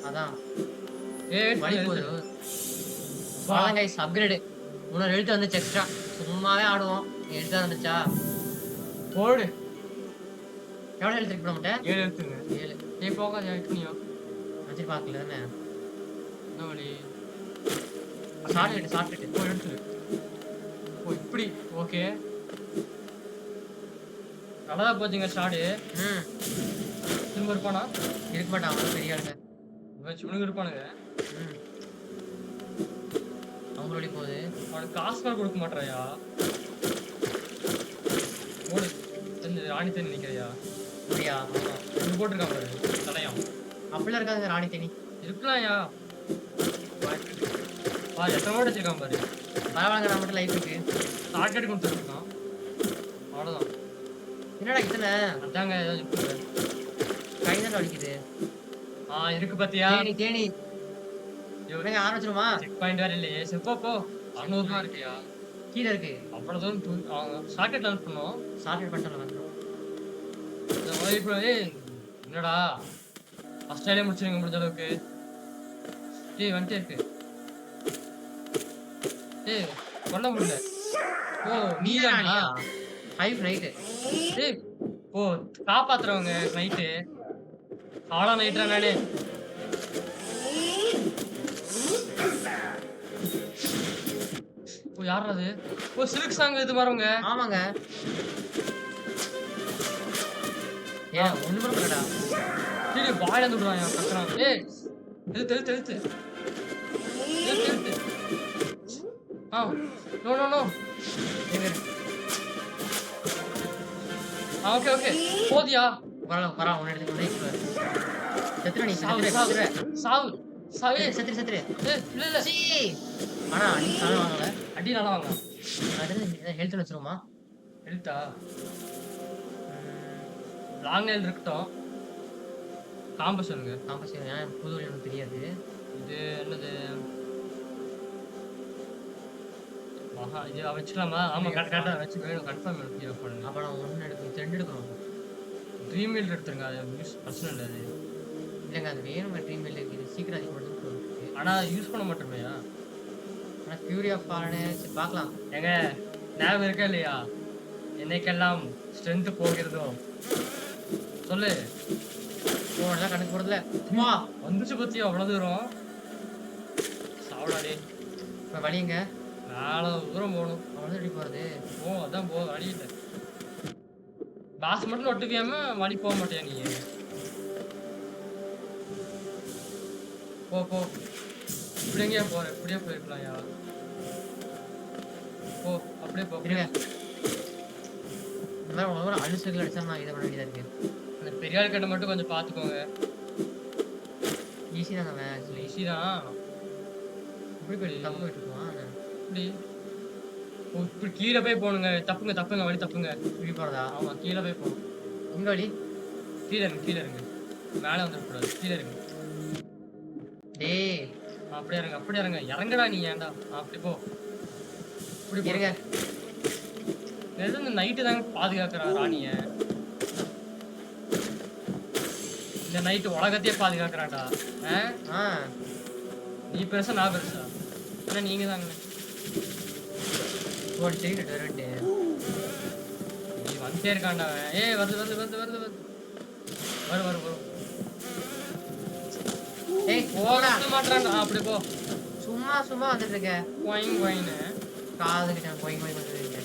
அதான் மணி போகுது. Guys upgrade. இன்னொரு எழுத்து வந்துச்சு எக்ஸ்ட்ரா. சும்மாவே ஆடுவோம். எழுத்து வந்துச்சா போடு. எவ்வளோ எழுத்துக்கு போட மாட்டேன்? 7 எழுத்துங்க. 7 போகாது. நீயோ வச்சு பார்க்கல தானே. என்ன வழி? ஷார்ட் ஓ எடுத்துரு. ஓ இப்படி ஓகே. நல்லதா போச்சுங்க ஷாடு. ம். திரும்ப இருப்பானா? இருக்க மாட்டான் அவன் பெரிய ஆளுங்க. இவனுங்க இருப்பானுங்க. ம். அவங்க ஓடி போகுது. அவனுக்கு காசு கூட கொடுக்க மாட்டாயா? ஓடு. இந்த ராணி தண்ணி நிக்கிறியா? அப்படியா? ஆமா. இது போட்டிருக்கான் பாரு தலையாம். அப்படிலாம் இருக்காதுங்க ராணி தேனி. இருக்கலாம்யா. வா எத்தனை ஓட வச்சிருக்கான் பாரு. பரவாயில்லங்க நான் மட்டும் லைஃப் இருக்கு. ஷார்ட்கட் கொடுத்துருக்கான். அவ்வளவுதான். என்னடா இத்தனை அதாங்க ஏதாவது இருக்கு. கை தான் வலிக்குது. இருக்கு பாத்தியா? தேனி என்னங்க ஆரம்பிச்சிருமா? செக் பாயிண்ட் வேற இல்லையே. சரி போ போ. 600 தான் இருக்கியா? கீழே இருக்கு. அவ்வளவு தூரம் ஷார்ட்கட் லான்ச் பண்ணோம். ஷார்ட் பண்ணிட்டோம் வந்துடும். இந்த மாதிரி இப்போ என்னடா ஃபர்ஸ்ட் டைலே முடிச்சிருங்க முடிஞ்ச அளவுக்கு. ஏய் வந்துட்டே இருக்கு. ஏய் கொல்ல முடியல. ஓ நீ தானா? Hype night. ஏய் ஓ காப்பாத்துறவங்க நைட்டு. அவ்வளோ நைட்ரா நானே. ஓ யாரா அது? ஓ சில்க் சாங் இது வரவங்க. ஆமாங்க. ஏன் ஒண்ணு கூட பண்ணடா. டேய் வாயில இருந்து விடுறான் அவன் கத்துறான். ஏய் எழுத்து. எழுத்து. No no no. Okay okay. போதியா? வரலாம் உன்னை எடுத்து நைட் செத்துரு நீ சாவு. செத்துரு. ஏய் இல்ல. சீ ஆனா அடி சாணம் வாங்கல. அடி நல்லா வாங்க. அது ஹெல்த் வச்சிருமா? எழுத்தா? லாங் நைல் இருக்கட்டும். காம்பஸ் சொல்லுங்க. காம்பஸ் ஏன் புது வழி எனக்கு தெரியாது. இது என்னது? இது வச்சுக்கலாமா? ஆமா கரெக்டா வச்சு வேணும் கன்ஃபார்ம் பண்ணுங்க. அப்ப நான் ஒன்று எடுக்கணும் 2 எடுக்கணும். ட்ரீம் மீல் எடுத்துருங்க. அது யூஸ் பிரச்சனை இல்லை அது. இல்லைங்க அது வேணுங்க ட்ரீம் மில் இருக்குது சீக்கிரம் அதிகம் மட்டும். ஆனா யூஸ் பண்ண மாட்டோமையா? ஆனால் ஃபியூரி ஆஃப் ஃபாரனு சரி பார்க்கலாம். ஏங்க ஞாபகம் இருக்கா இல்லையா? என்னைக்கெல்லாம் ஸ்ட்ரென்த் போகிறதோ சொல்லு. போனதான் கணக்கு போடுறதுல சும்மா வந்துச்சு பத்தியா அவ்வளோ தூரம். சாவடாடே. இப்போ வழிங்க நாலு தூரம் போகணும். அவ்வளோ எப்படி போகிறது? அதான் வழி இல்லை. பாஸ் மட்டும் ஒட்டுக்காம வழி போக மாட்டியா நீ? போ இப்படி எங்கேயா போற? இப்படியே போயிருக்கலாம்யா. போ அப்படியே போ. இருங்க இந்த மாதிரி ஒரு அலுசுகள் அடிச்சா நான் இதை பண்ண வேண்டியதாக இருக்கு. அந்த பெரிய ஆள் கிட்ட மட்டும் கொஞ்சம் பார்த்துக்கோங்க. ஈஸி தாங்க ஆக்சுவலி. ஈஸி தான். இப்படி போயிட்டு தப்பு போயிட்டு இருக்கோம். இப்படி இப்படி கீழே போய் போகணுங்க. தப்புங்க வழி தப்புங்க. இப்படி போகிறதா? ஆமா கீழே போய் போகணும். எங்க வழி? கீழே இருங்க. மேலே வந்துடக்கூடாது. கீழே இருங்க. டேய் அப்படியே இருங்க. இறங்குடா நீ ஏன்டா? அப்படி போ. இப்படி இருங்க. எது இந்த நைட்டு தாங்க பாதுகாக்கிறா ராணிய. இந்த நைட்டு உலகத்தையே பாதுகாக்கிறான்டா. நீ பெருசா நான் பெருசா? ஆனா நீங்க தாங்க. ஒரு சைடு ரெண்டு நீ வந்துட்டே இருக்கான்டா. ஏய் வருது. வரும். ஏய் போட மாட்டான்டா. அப்படி போ. சும்மா வந்துட்டு இருக்க. கோயின்னு காது கிட்ட கோயிங் வந்துட்டு இருக்க.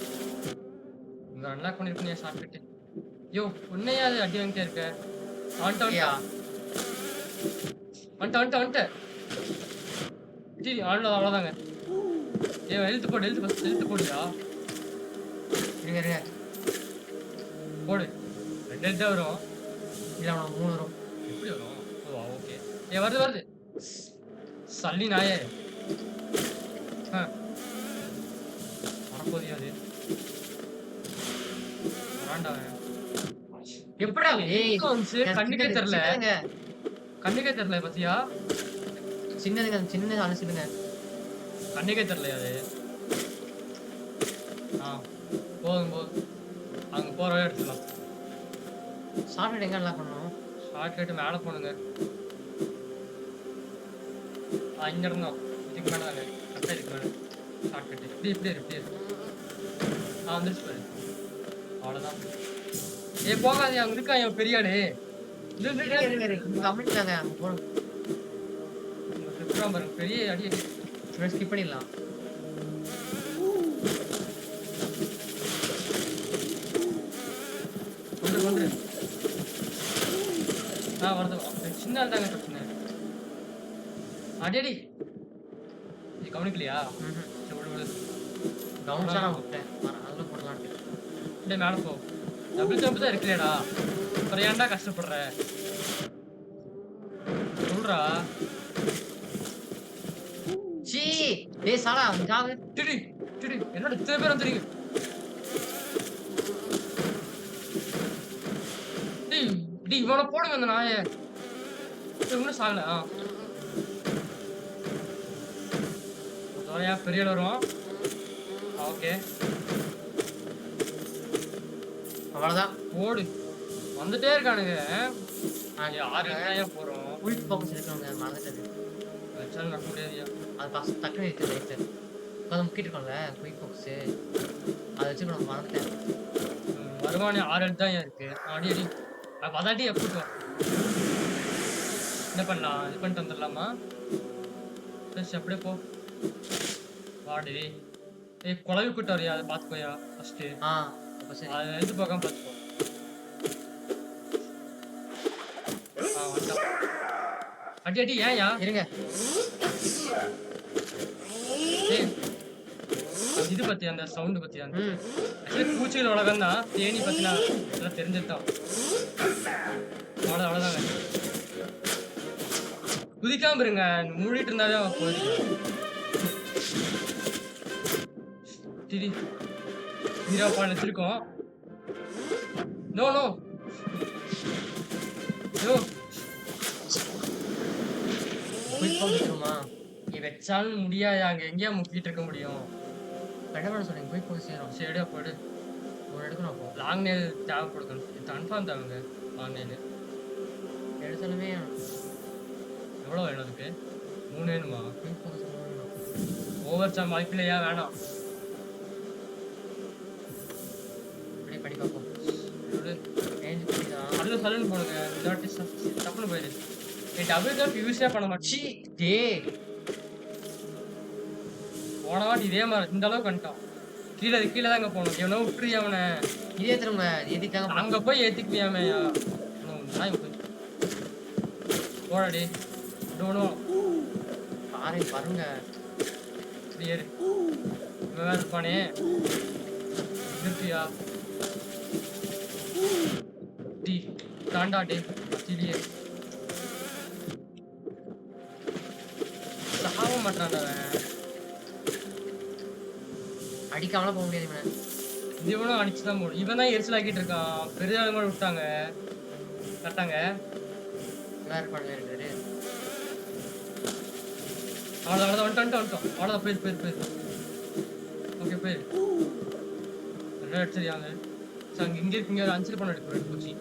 இங்க அன்லாக் பண்ணிருக்கீங்க ஷார்ட்கட். யோ உன்னையா அது அடி வாங்கிட்டே இருக்க? வந்துட்ட. சரி அவ்வளோதாங்க. எழுத்து போடுயா. இருங்க போடு. 2 எழுத்தா வரும். இல்ல அவனுக்கு 3 வரும். எப்படி வரும்? ஓகே. வருது. சல்லி நாயே. வரப்போதியா அது? எப்படா கண்ணுக்கே தெரியல பத்தியா? சின்னதுங்க அனுசிடுங்க. கண்ணுக்கே தெரியலையா அது? போதும் அங்க போற வழி எடுத்துக்கலாம். ஷார்ட்கட் எங்க அன்லாக் பண்ணணும்? ஷார்ட்கட் மேல போனுங்க. இங்க இருந்தோம். இதுக்கு மேல தாங்க. கரெக்டா இதுக்கு மேல ஷார்ட்கட். இப்படி இருக்கு. வந்துருச்சு பாரு. அவ்வளவுதான். போகாதே. அங்க இருக்கா என் பெரியாடு. கமெண்ட்லாங்க அங்க போறோம். பாருங்க பெரிய அடி. ஸ்கிப் பண்ணிடலாம். கொண்டு வருது. சின்ன ஆள் தாங்க பிரச்சனை. அடேடி நீ கவனிக்கலையா? கவுன்ஸா நான் விட்டேன். அதில் போடலான்ட்டு. டேய் மேலே போ. டபுள் ஜம்ப் தான் இருக்குல்லடா. அப்புறம் ஏன்டா கஷ்டப்படுற? சொல்றா. சீ டேய் சாலா ஜாவு. டிடி என்னோட இத்தனை பேர் வந்துறீங்க. டேய் இவனை போடுங்க அந்த நாயை. இன்னும் சாகல. பெரிய வரும். ஓகே அவ்வளவுதான். போடு. வந்துட்டே இருக்கானுங்க. 6 போறோம். குயிக் ஃபோக்கஸ் இருக்கவங்க மறந்துட்டது. வச்சாலும் நடக்க முடியாதியா. அது ஃபர்ஸ்ட் டக்குனு இருக்கு லைட். உட்காந்து முக்கிட்டு இருக்கோம்ல குயிக் ஃபோக்கஸ். அதை வச்சு நம்ம மறந்துட்டேன். வருமானே 6 தான் இருக்கு. அடி அதாட்டி எப்படி என்ன பண்ணலாம்? இது பண்ணிட்டு வந்துடலாமா? அப்படியே போ. வாடி. குழவி கூட்ட வரையா? அதை பார்த்துக்கோயா ஃபர்ஸ்ட். அதை எடுத்து போகாம பார்த்துக்கோ. அடி ஏன்யா இருங்க. இது பத்தி அந்த சவுண்ட் பத்தி பூச்சிகள் உலகம் தான். தேனி பத்தினா இதெல்லாம் தெரிஞ்சுதான். அவ்வளவுதாங்க. குதிக்காம இருங்க. மூடிட்டு இருந்தாலே போயிடுச்சு. நீராப்பான் வச்சிருக்கோம். நோ நீ வச்சாலும் முடியாது. அங்க எங்கேயா முக்கிட்டு இருக்க முடியும். கடவுள சொல்லுங்க போய் போய் சேரும். சரியா போடு. ஒரு எடுக்கணும். அப்போ லாங் நெயில் தேவைப்படுக்கணும். கன்ஃபார்ம் தேவைங்க லாங் நெயில். எடுத்தாலுமே எவ்வளோ வேணும் அதுக்கு? 3 வேணுமா? போய் போக சொல்லணும். ஓவர் சாம் வாய்ப்பில்லையா? வேணாம். அப்படியே பண்ணி பார்ப்போம். அதில் சலூன் போடுங்க. இல்லாட்டி தப்புன்னு போயிடு. டபுள் ஜம்ப் யூஸே பண்ண மாட்டேன். போன வாட்டி இதே மாதிரி இந்த அளவுக்கு வந்துட்டோம். கீழே தாங்க போகணும். எவனோ விட்டுரு அவனை. இதே திரும்ப ஏத்திக்காங்க. அங்க போய் ஏத்திக்கலையாமையா? போடாடி. பாருங்க ஏறு. வேற இருப்பானே இருப்பியா? தாண்டா டே திடீர் சாக மாட்டான்டா. அடிக்காமல போக முடியாது. இவனும் அடிச்சுதான் போடும். இவன் தான் எரிச்சல் ஆக்கிட்டு இருக்கான். பெரிய ஆளு கூட விட்டாங்க. கட்டாங்க இருக்காரு. அவ்வளோதான் வந்துட்டோம். அவ்வளோதான் போயிரு. ஓகே போயிரு. ரெண்டு அடிச்சிருக்காங்க. சார் இங்கே இருக்கு. இங்கே 5 பண்ண எடுக்கும். 2 பூச்சி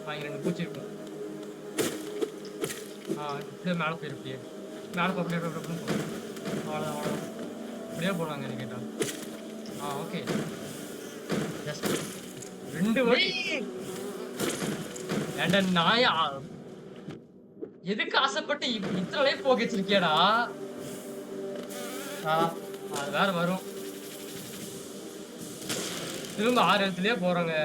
வாங்கி 2 பூச்சி இருக்கும். இப்படியே மேலே போயிருப்பியே. மேலே அப்படியே அவ்வளோதான். அப்படியே போனாங்க என்ன கேட்டா. ஓகே. ஜஸ்ட் 2 வழி. ஏண்டா நாயா, எதுக்கு ஆசைப்பட்டு இத்தனை லைஃப் போக வச்சிருக்கியாடா? அது வேற வரும். திரும்ப 6 இடத்துலயே போறோங்க.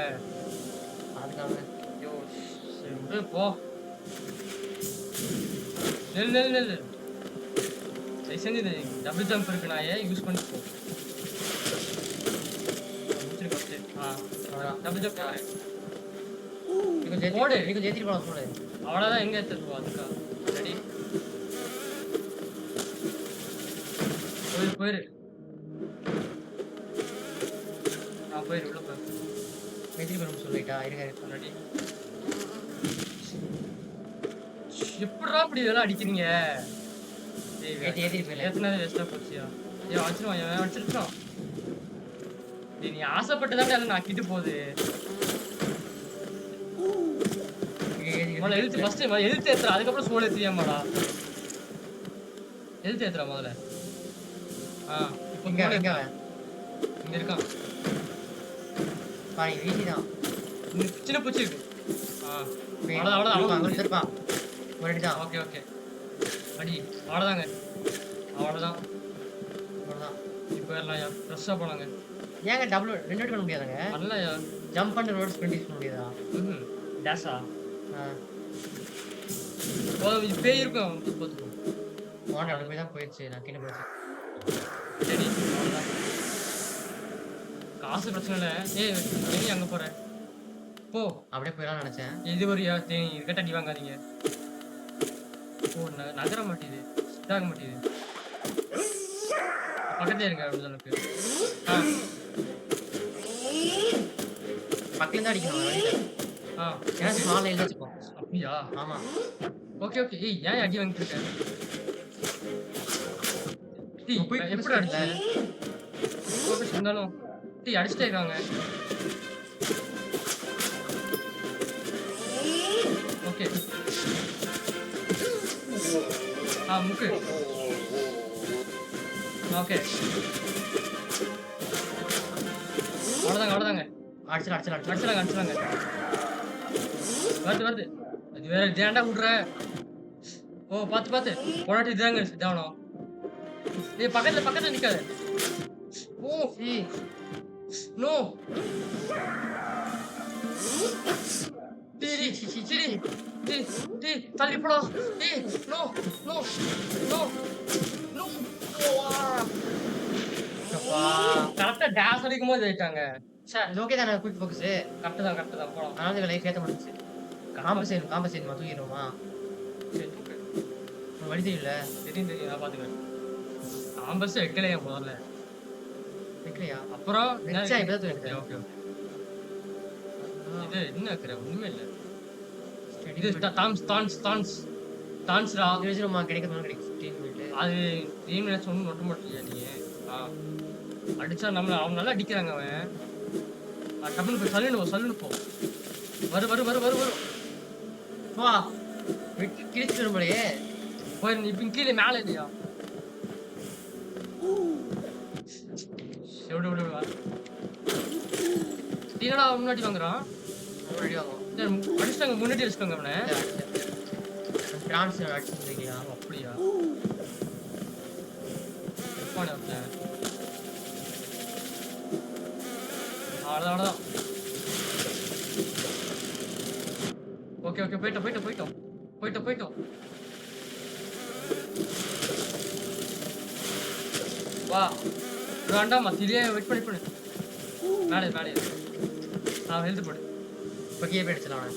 போ. நெல் செஞ்சு டபுள் ஜம்ப் இருக்கு. நான் யூஸ் பண்ணி போ. டபுள் ஜம்ப் போடு. அவ்வளவுதான். எங்க எடுத்துட்டு அதுக்கா ரெடி போயிரு. போயிரு உள்ள போய் எதிரி வரும் சொல்லிட்டா. இருங்க ரெடி. எப்படா இப்படி இதெல்லாம் அடிக்கிறீங்க? ஏத்தினது வேஸ்டா போச்சியா? வச்சிருக்கோம். நீ ஆசைப்பட்டுதானே அதை நான் கிட்டு போகுது. எழுத்து ஃபர்ஸ்ட் எழுத்து ஏத்துறா. அதுக்கப்புறம் சோல் ஏத்தியாமாடா. எழுத்து ஏத்துறா முதல்ல. இப்போ இங்க இருக்கான். வீசிதான் சின்ன பூச்சி இருக்கு. அவ்வளோதான். ஓகே அடி. அவ்வளோதாங்க. அவ்வளவுதான். அவ்வளவுதான். இப்போ போயிடலாம்யா. ஃப்ரெஷ்ஷா போலாங்க. ஏங்க டபுள் 2 வாட்டி பண்ண முடியாதாங்க? பண்ணலாம்யா. ஜம்ப் பண்ணி ரோட் ஸ்ப்ரிண்ட் யூஸ் பண்ண முடியாதா? டேஷா ஆ. பேய் இருக்கும் பார்த்துக்கோ. போன அப்படி போய் தான் போயிடுச்சு. நான் கீழே போயிடுச்சு. சரி அவ்வளவுதான். காசு பிரச்சனை இல்லை. ஏய் அங்க போற போ. அப்படியே போயிடலாம்னு நினைச்சேன். இது ஒரு இதுக்கிட்ட அடி வாங்காதீங்க. ஓ நகர மாட்டேது, இதாக மாட்டேது. பக்கத்தே இருங்க எனக்கு. பக்கத்துல தான் அடிக்கணும் வழியில. ஏன்னா ஸ்மால் லைன்ல வச்சுப்போம். அப்படியா? ஆமா. Okay okay. ஏய் ஏன் அடி வாங்கிட்டு இருக்க? எப்படி அடிச்ச? இருந்தாலும் அடிச்சுட்டே இருக்காங்க. ஓகே முக்கு. ஓகே அவ்வளோதாங்க. அடிச்சிடலாங்க. வருது. அது வேற தேண்டா விட்ற. ஓ பார்த்து போராட்டி இதாங்க இதாகணும். ஏய் பக்கத்துல நிக்காது. Oh no. தள்ளி போடா. நோ. கரெக்டா டேஷ் அடிக்கும் போது ஆயிட்டாங்க. இது ஓகே தானே? குயிக் ஃபோக்கஸ் கரெக்ட் தான் போலாம். அதனால லைஃப் ஏத்த முடிஞ்சுச்சு. காம்பன்சேட் தூக்கிடுவோமா? சரி ஓகே. வழி தெரியல. தெரியும் நான் பாத்துக்கிறேன். ஆம்பஸ் வைக்கலையா முதல்ல? வைக்கலையா? அப்புறம் வச்சா இப்பதான் தூக்கிட்டேன். ஓகே. இது என்ன வைக்கிற? ஒண்ணுமே இல்ல. இது தான்ஸ்ரா. தெரிஞ்சிருமா? கிடைக்கும் 15 மினிட். அது 3 மினிட்ஸ் ஒன்றும் நொட்ட மாட்டியா நீ? அடிச்சா அவன் நல்லா அடிக்கிறாங்க. அவன் டப்புனு போய் சல்லுன்னு போ. வரு. வா கிழிச்சு வரும்போதே போய் இப்ப கீழே மேலே இல்லையா? விடு. என்னடா முன்னாடி வாங்குறான்? முன்னாடி வாங்குவோம். அடிச்சிட்டாங்க. முன்னாடி அடிச்சிட்டாங்க அவனை. பிரான்ஸ் அடிச்சிருக்கீங்களா? அப்படியா? அவ்வளோதான். ஓகே போயிட்டோம். வா வேண்டாமா? திடீர்னு வெயிட் பண்ணு. மேலே ஹெல்த் போடு. இப்போ கீழே போயிடுச்சுலாம்.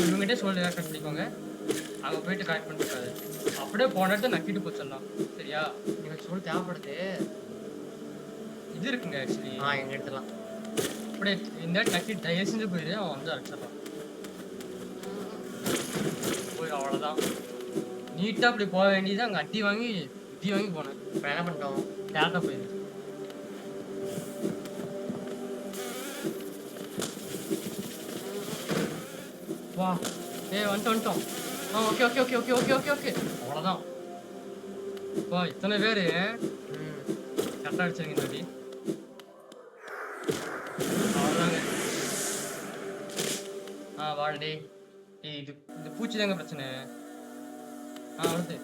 இவங்ககிட்ட சொல்லி கட் பண்ணிக்கோங்க. அங்கே போயிட்டு கரெக்ட் பண்ணிருக்காது. அப்படியே போன இடத்த நக்கிட்டு போச்சிடலாம். சரியா? எனக்கு சொல்லி தேவைப்படுது. இது இருக்குங்க ஆக்சுவலி. எங்க எடுத்துலாம். அப்படியே இந்த நக்கி தயவு செஞ்சு போயிடு. அவன் வந்து அடிச்சிடலாம். போய் அவ்வளோதான். நீட்டாக அப்படி போக வேண்டியது. அங்கே அடி வாங்கி போனேன். இப்போ என்ன பண்ணிட்டோம்? டேரக்டாக போயிடு. வா வந்துட்டோம். ஓகே. அவ்வளோதான். வா இத்தனை பேர் கரெக்டாக அடிச்சிருங்க இந்த வாட்டி. அவ்வளோதாங்க. வாடே. இது இந்த பூச்சி தாங்க பிரச்சனை. வருது.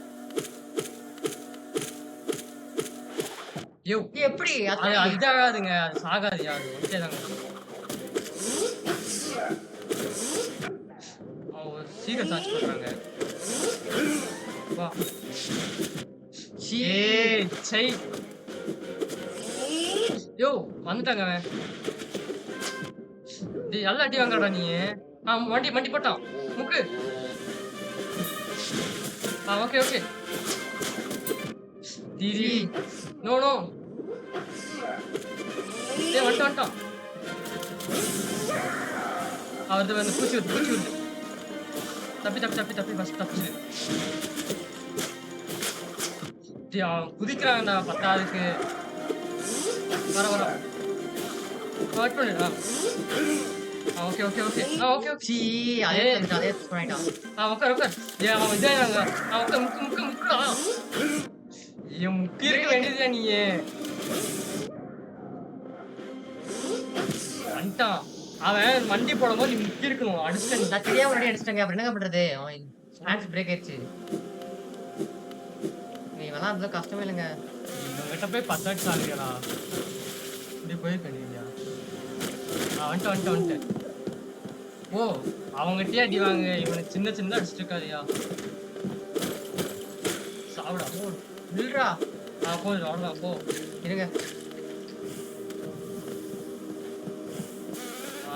எப்படி அது இதாகாதுங்க. அது சாகாது. அது ஓகே தாங்க. சீக்கிரம் சார்ஜ் பண்றாங்க. வா வந்துட்டாங்க அவன். எல்லா அடி வாங்கடா நீ. வண்டி போட்டான். முக்கு. ஓகே. தீரி நோ வந்துட்டான். அவரது வந்து பூச்சி வருது. தப்பி ஃபர்ஸ்ட் தப்பிச்சு. குதிக்கிறாங்கடா பத்தாதுக்கு. வர வெயிட் பண்ணு. ஓகே. சீ அதே பண்ணிட்டான். உட்கார். அவன் இதாங்க. முக்குடா. முக்கி இருக்க வேண்டியதுதான் நீ. வந்துட்டான். அவன் வண்டி போடும்போது நீ முக்கி இருக்கணும். அடிச்சுட்டேன். நான் தெரியாம முன்னாடி அடிச்சிட்டேங்க. அப்புறம் என்ன பண்றது? அவன் ஸ்நாக்ஸ் பிரேக் ஆயிடுச்சு. இவெல்லாம் அந்த கஷ்டமே இல்லைங்க. இவங்கிட்ட போய் 10 அடிச்சு ஆகுறியாடா? இப்படி போயிருக்க நீயா? வந்துட்டேன். ஓ! அவங்ககிட்டயே அடி வாங்க. இவனுக்கு சின்ன சின்னதா அடிச்சிட்டு இருக்காதயா? சாவுடா. ஓ! நில்றா. போதும் அவ்வளோதான் போ. இருங்க.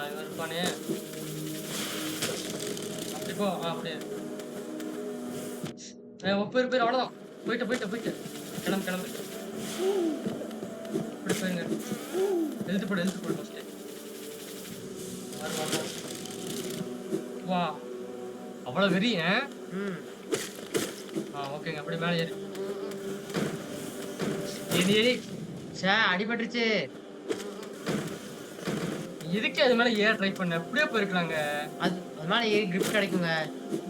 இவன் இருப்பானே. அப்படி போ. அப்படியே. போயிரு அவ்வளோதான். போயிட்டு. கிளம்பு. இப்படி போயிருங்க. எழுத்து போடு ஃபர்ஸ்ட்டு. வா. வா. அவ்வளோ வெறி ம். ஓகேங்க. அப்படியே மேலே ஏறு. ஏறி. ச்சே அடிபட்டுருச்சு. எதுக்கு அது மேலே ஏற ட்ரை பண்ண? அப்படியே போயிருக்கலாங்க. அது அது மேல ஏறி கிரிப் கிடைக்குங்க.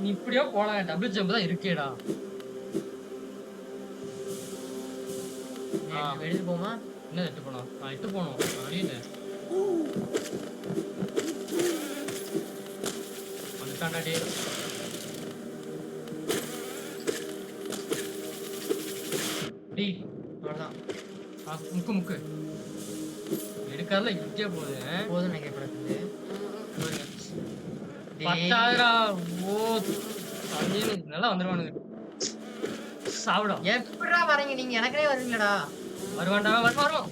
நீ இப்படியே போலாம். டபுள் ஜம்ப் தான் இருக்கேடா. எடுத்து போமா? என்ன எட்டு போனோம்? எட்டு போனோம். அடியில. வந்துட்டான்டாடி. டேய் அவ்வளோதான். முக்கு. எடுக்காதுல இங்கே போகுது. போதும் நினைக்கப்படுது. பத்தாயிரா. ஓ தண்ணின்னு நல்லா வந்துருவானுங்க. சாப்பிடா. எப்படிடா வரீங்க நீங்க? எனக்கே வருவீங்களடா. வருவான்டா வரும்.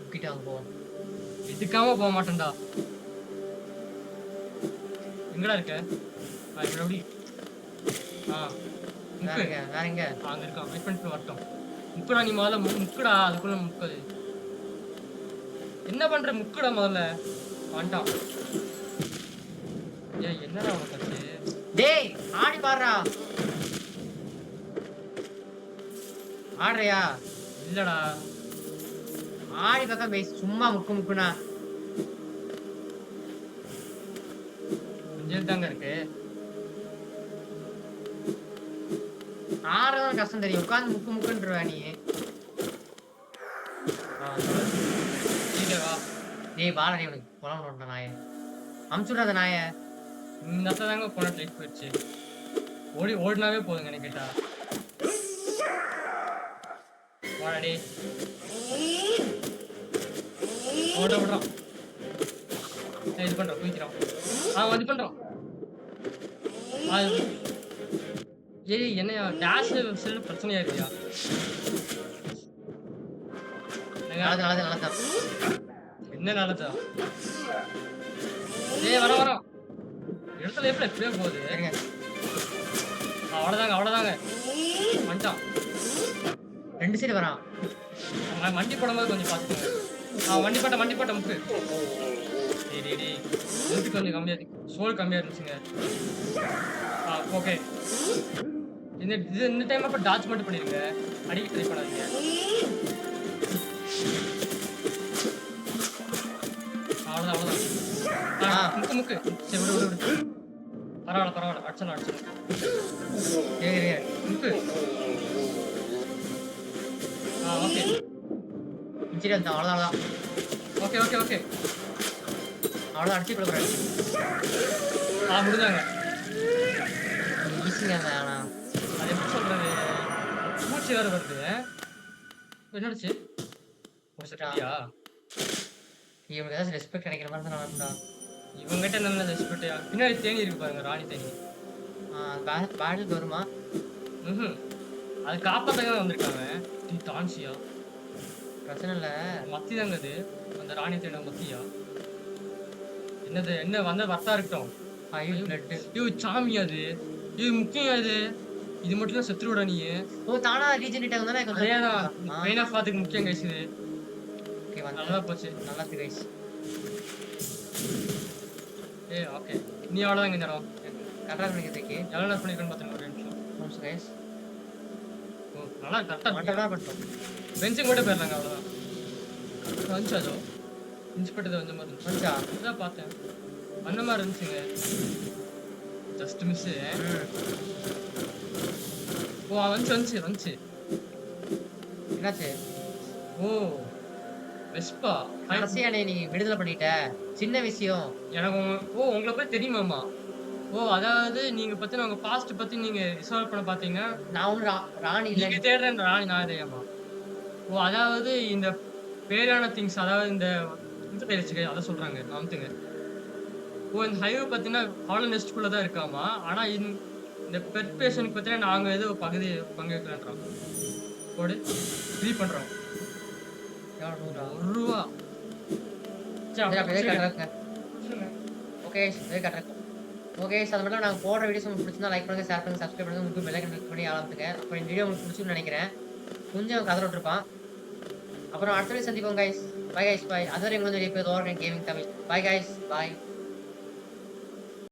முக்கிட்ட வாங்க போவோம். இதுக்காம போக மாட்டேன்டா. எங்கடா இருக்க? எப்படி? வேற எங்க? அங்க இருக்கான். வெயிட் பண்ணிட்டு வரட்டும். முக்குடா நீ முதல்ல முக்குடா. அதுக்குள்ள முக்குது. என்ன பண்ற? முக்குடா முதல்ல. வந்துட்டான். என்னடா உனக்கு? டேய் ஆடி பாடுறா. ஆடுறியா? இல்லடா. ஆடி பக்கம் பேசி சும்மா முக்குனா கொஞ்சம் தாங்க இருக்கு. ஆடுறதும் கஷ்டம் தெரியும். உட்காந்து முக்குன்றவா நீ. டேய் பாலடி உனக்கு புலம்புற நாய. அமுச்சுடாத நாய. இந்த இடத்துல தாங்க போன ட்ரைக் போயிடுச்சு. ஓடினாவே போதுங்க எனக்கு கேட்டா. வாடா ஓட விடுறான். இது பண்றான். குதிக்கிறான். இது பண்றான். என்னையா டேஷ் பிரச்சனையா இருக்கியா? என்ன நல்லதா? வரோம். இடத்துல எப்படியே போகுது. அவ்வளோதாங்க. வந்துட்டான். 2 சைடு வரான். வண்டி போடும்போது கொஞ்சம் பார்த்துக்கோங்க. வண்டி போட்ட முக்கு. ஹெல்த் கொஞ்சம் கம்மியா இருக்கு. சோல் கம்மியா இருந்துச்சுங்க. ஓகே. இந்த டைம் அப்ப டாச் மட்டும் பண்ணிருங்க. அடிக்க ட்ரை பண்ணாதீங்க. அவ்வளோதான். முக்கு. சரி விடு. பரவாயில்ல. அடிச்சலாம். முக்கு. ஓகே. அவ்வளோதான். ஓகே. அவ்வளோதான் அடிச்சு கொடுக்குறேன். முடிஞ்சாங்க. ஈஸிங்க ஆனா அது எப்படி சொல்றது? மூச்சு வேற வருது. என்னடுச்சு? இவனுக்கு ஏதாச்சும் ரெஸ்பெக்ட் கிடைக்கிற மாதிரி தான் நடந்தா. இவங்ககிட்ட நல்ல ரெஸ்பெக்ட். பின்னாடி தேனி இருக்கு பாருங்க. ராணி தேனி. பேட்டில் வருமா? அது காப்பாத்தான் வந்திருக்காங்க. டான்சியா பிரச்சனை இல்ல. மத்தி தாங்க அது. அந்த ராணி தேனி மத்தியா? என்ன வந்த வர்த்தா இருக்கட்டும். சாமி அது. இது முக்கியம். இது மட்டும் தான் செத்துருடா நீ. தானா ரீஜெனரேட் ஆகுதானே? அதேதான். மெயின் ஆஃப் பாத்துக்கு முக்கியம் கைஸ் இது. ஓகே நல்லா போச்சு. நல்லா இருக்கு கைஸ். ஓகே. நீ அவ்வளவுதான் இந்த நேரம். கரெக்டா பண்ணிக்கிறதுக்கு எவ்வளவு பண்ணிருக்கேன்னு பாத்துங்க. ஒரு நிமிஷம் கைஸ். நல்லா கரெக்டா பண்ணிட்டோம். பெஞ்சிங் கூட போயிடலாங்க. அவ்வளவுதான். வந்துச்சு அதோ இன்ஸ்பெக்டர் வந்து மாதிரி வந்துச்சா? அதான் பார்த்தேன். அந்த மாதிரி இருந்துச்சுங்க. Just miss. வந்துச்சு. என்னாச்சு? வெஸ்பா கடைசியா நீ விடுதலை பண்ணிட்ட. சின்ன விஷயம். எனக்கு உங்களை போய் தெரியுமாமா? ஓ! அதாவது நீங்க பத்தின உங்க பாஸ்ட் பத்தி நீங்க ரிசர்வ் பண்ண பார்த்தீங்கன்னா, நான் ஒண்ணும் ராணி இல்ல. நீங்க தேடுற இந்த ராணி நாகதேயமா? ஓ! அதாவது இந்த பேரான திங்ஸ் அதாவது இந்த இது தெரிச்சுக்க அத சொல்றாங்க. அமுத்துங்க. ஓ! இந்த ஹைவே பார்த்தீங்கன்னா, ஹாலோ நெஸ்ட்குள்ள தான் இருக்காமா. ஆனா இந்த பெட் பேஷன்க்கு பார்த்தீங்கன்னா, நாங்க ஏதோ பகுதி பங்கேற்கலான்றான். போடு. ஃப்ரீ பண்றோம். எவ்வளோ ரூ. 100 1 சரி சரி அப்படியே அப்ப இதே புடிச்சுருங்க. கட்டுறேங்க. புடிச்சுருங்க. ஓகே இதே கட்டுறேன். ஓகே அது மட்டும் நாங்க போடுற வீடியோஸ் உங்களுக்கு பிடிச்சிருந்தா லைக் பண்ணுங்க, ஷேர் பண்ணுங்க, சப்ஸ்கிரைப் பண்ணுங்க, உங்களுக்கு பெல் ஐகான் கிளிக் பண்ணி ஆரம்பிச்சுங்க. அப்ப இந்த வீடியோ உங்களுக்கு பிடிச்சிருக்கும்னு நினைக்கிறேன். கொஞ்சம் கதற விட்டுருப்பான். அப்புறம் அடுத்த வீடியோ சந்திப்போம் கைஸ். Bye guys bye. அதுவரை உங்களுக்கு gaming Tamil. Bye guys bye.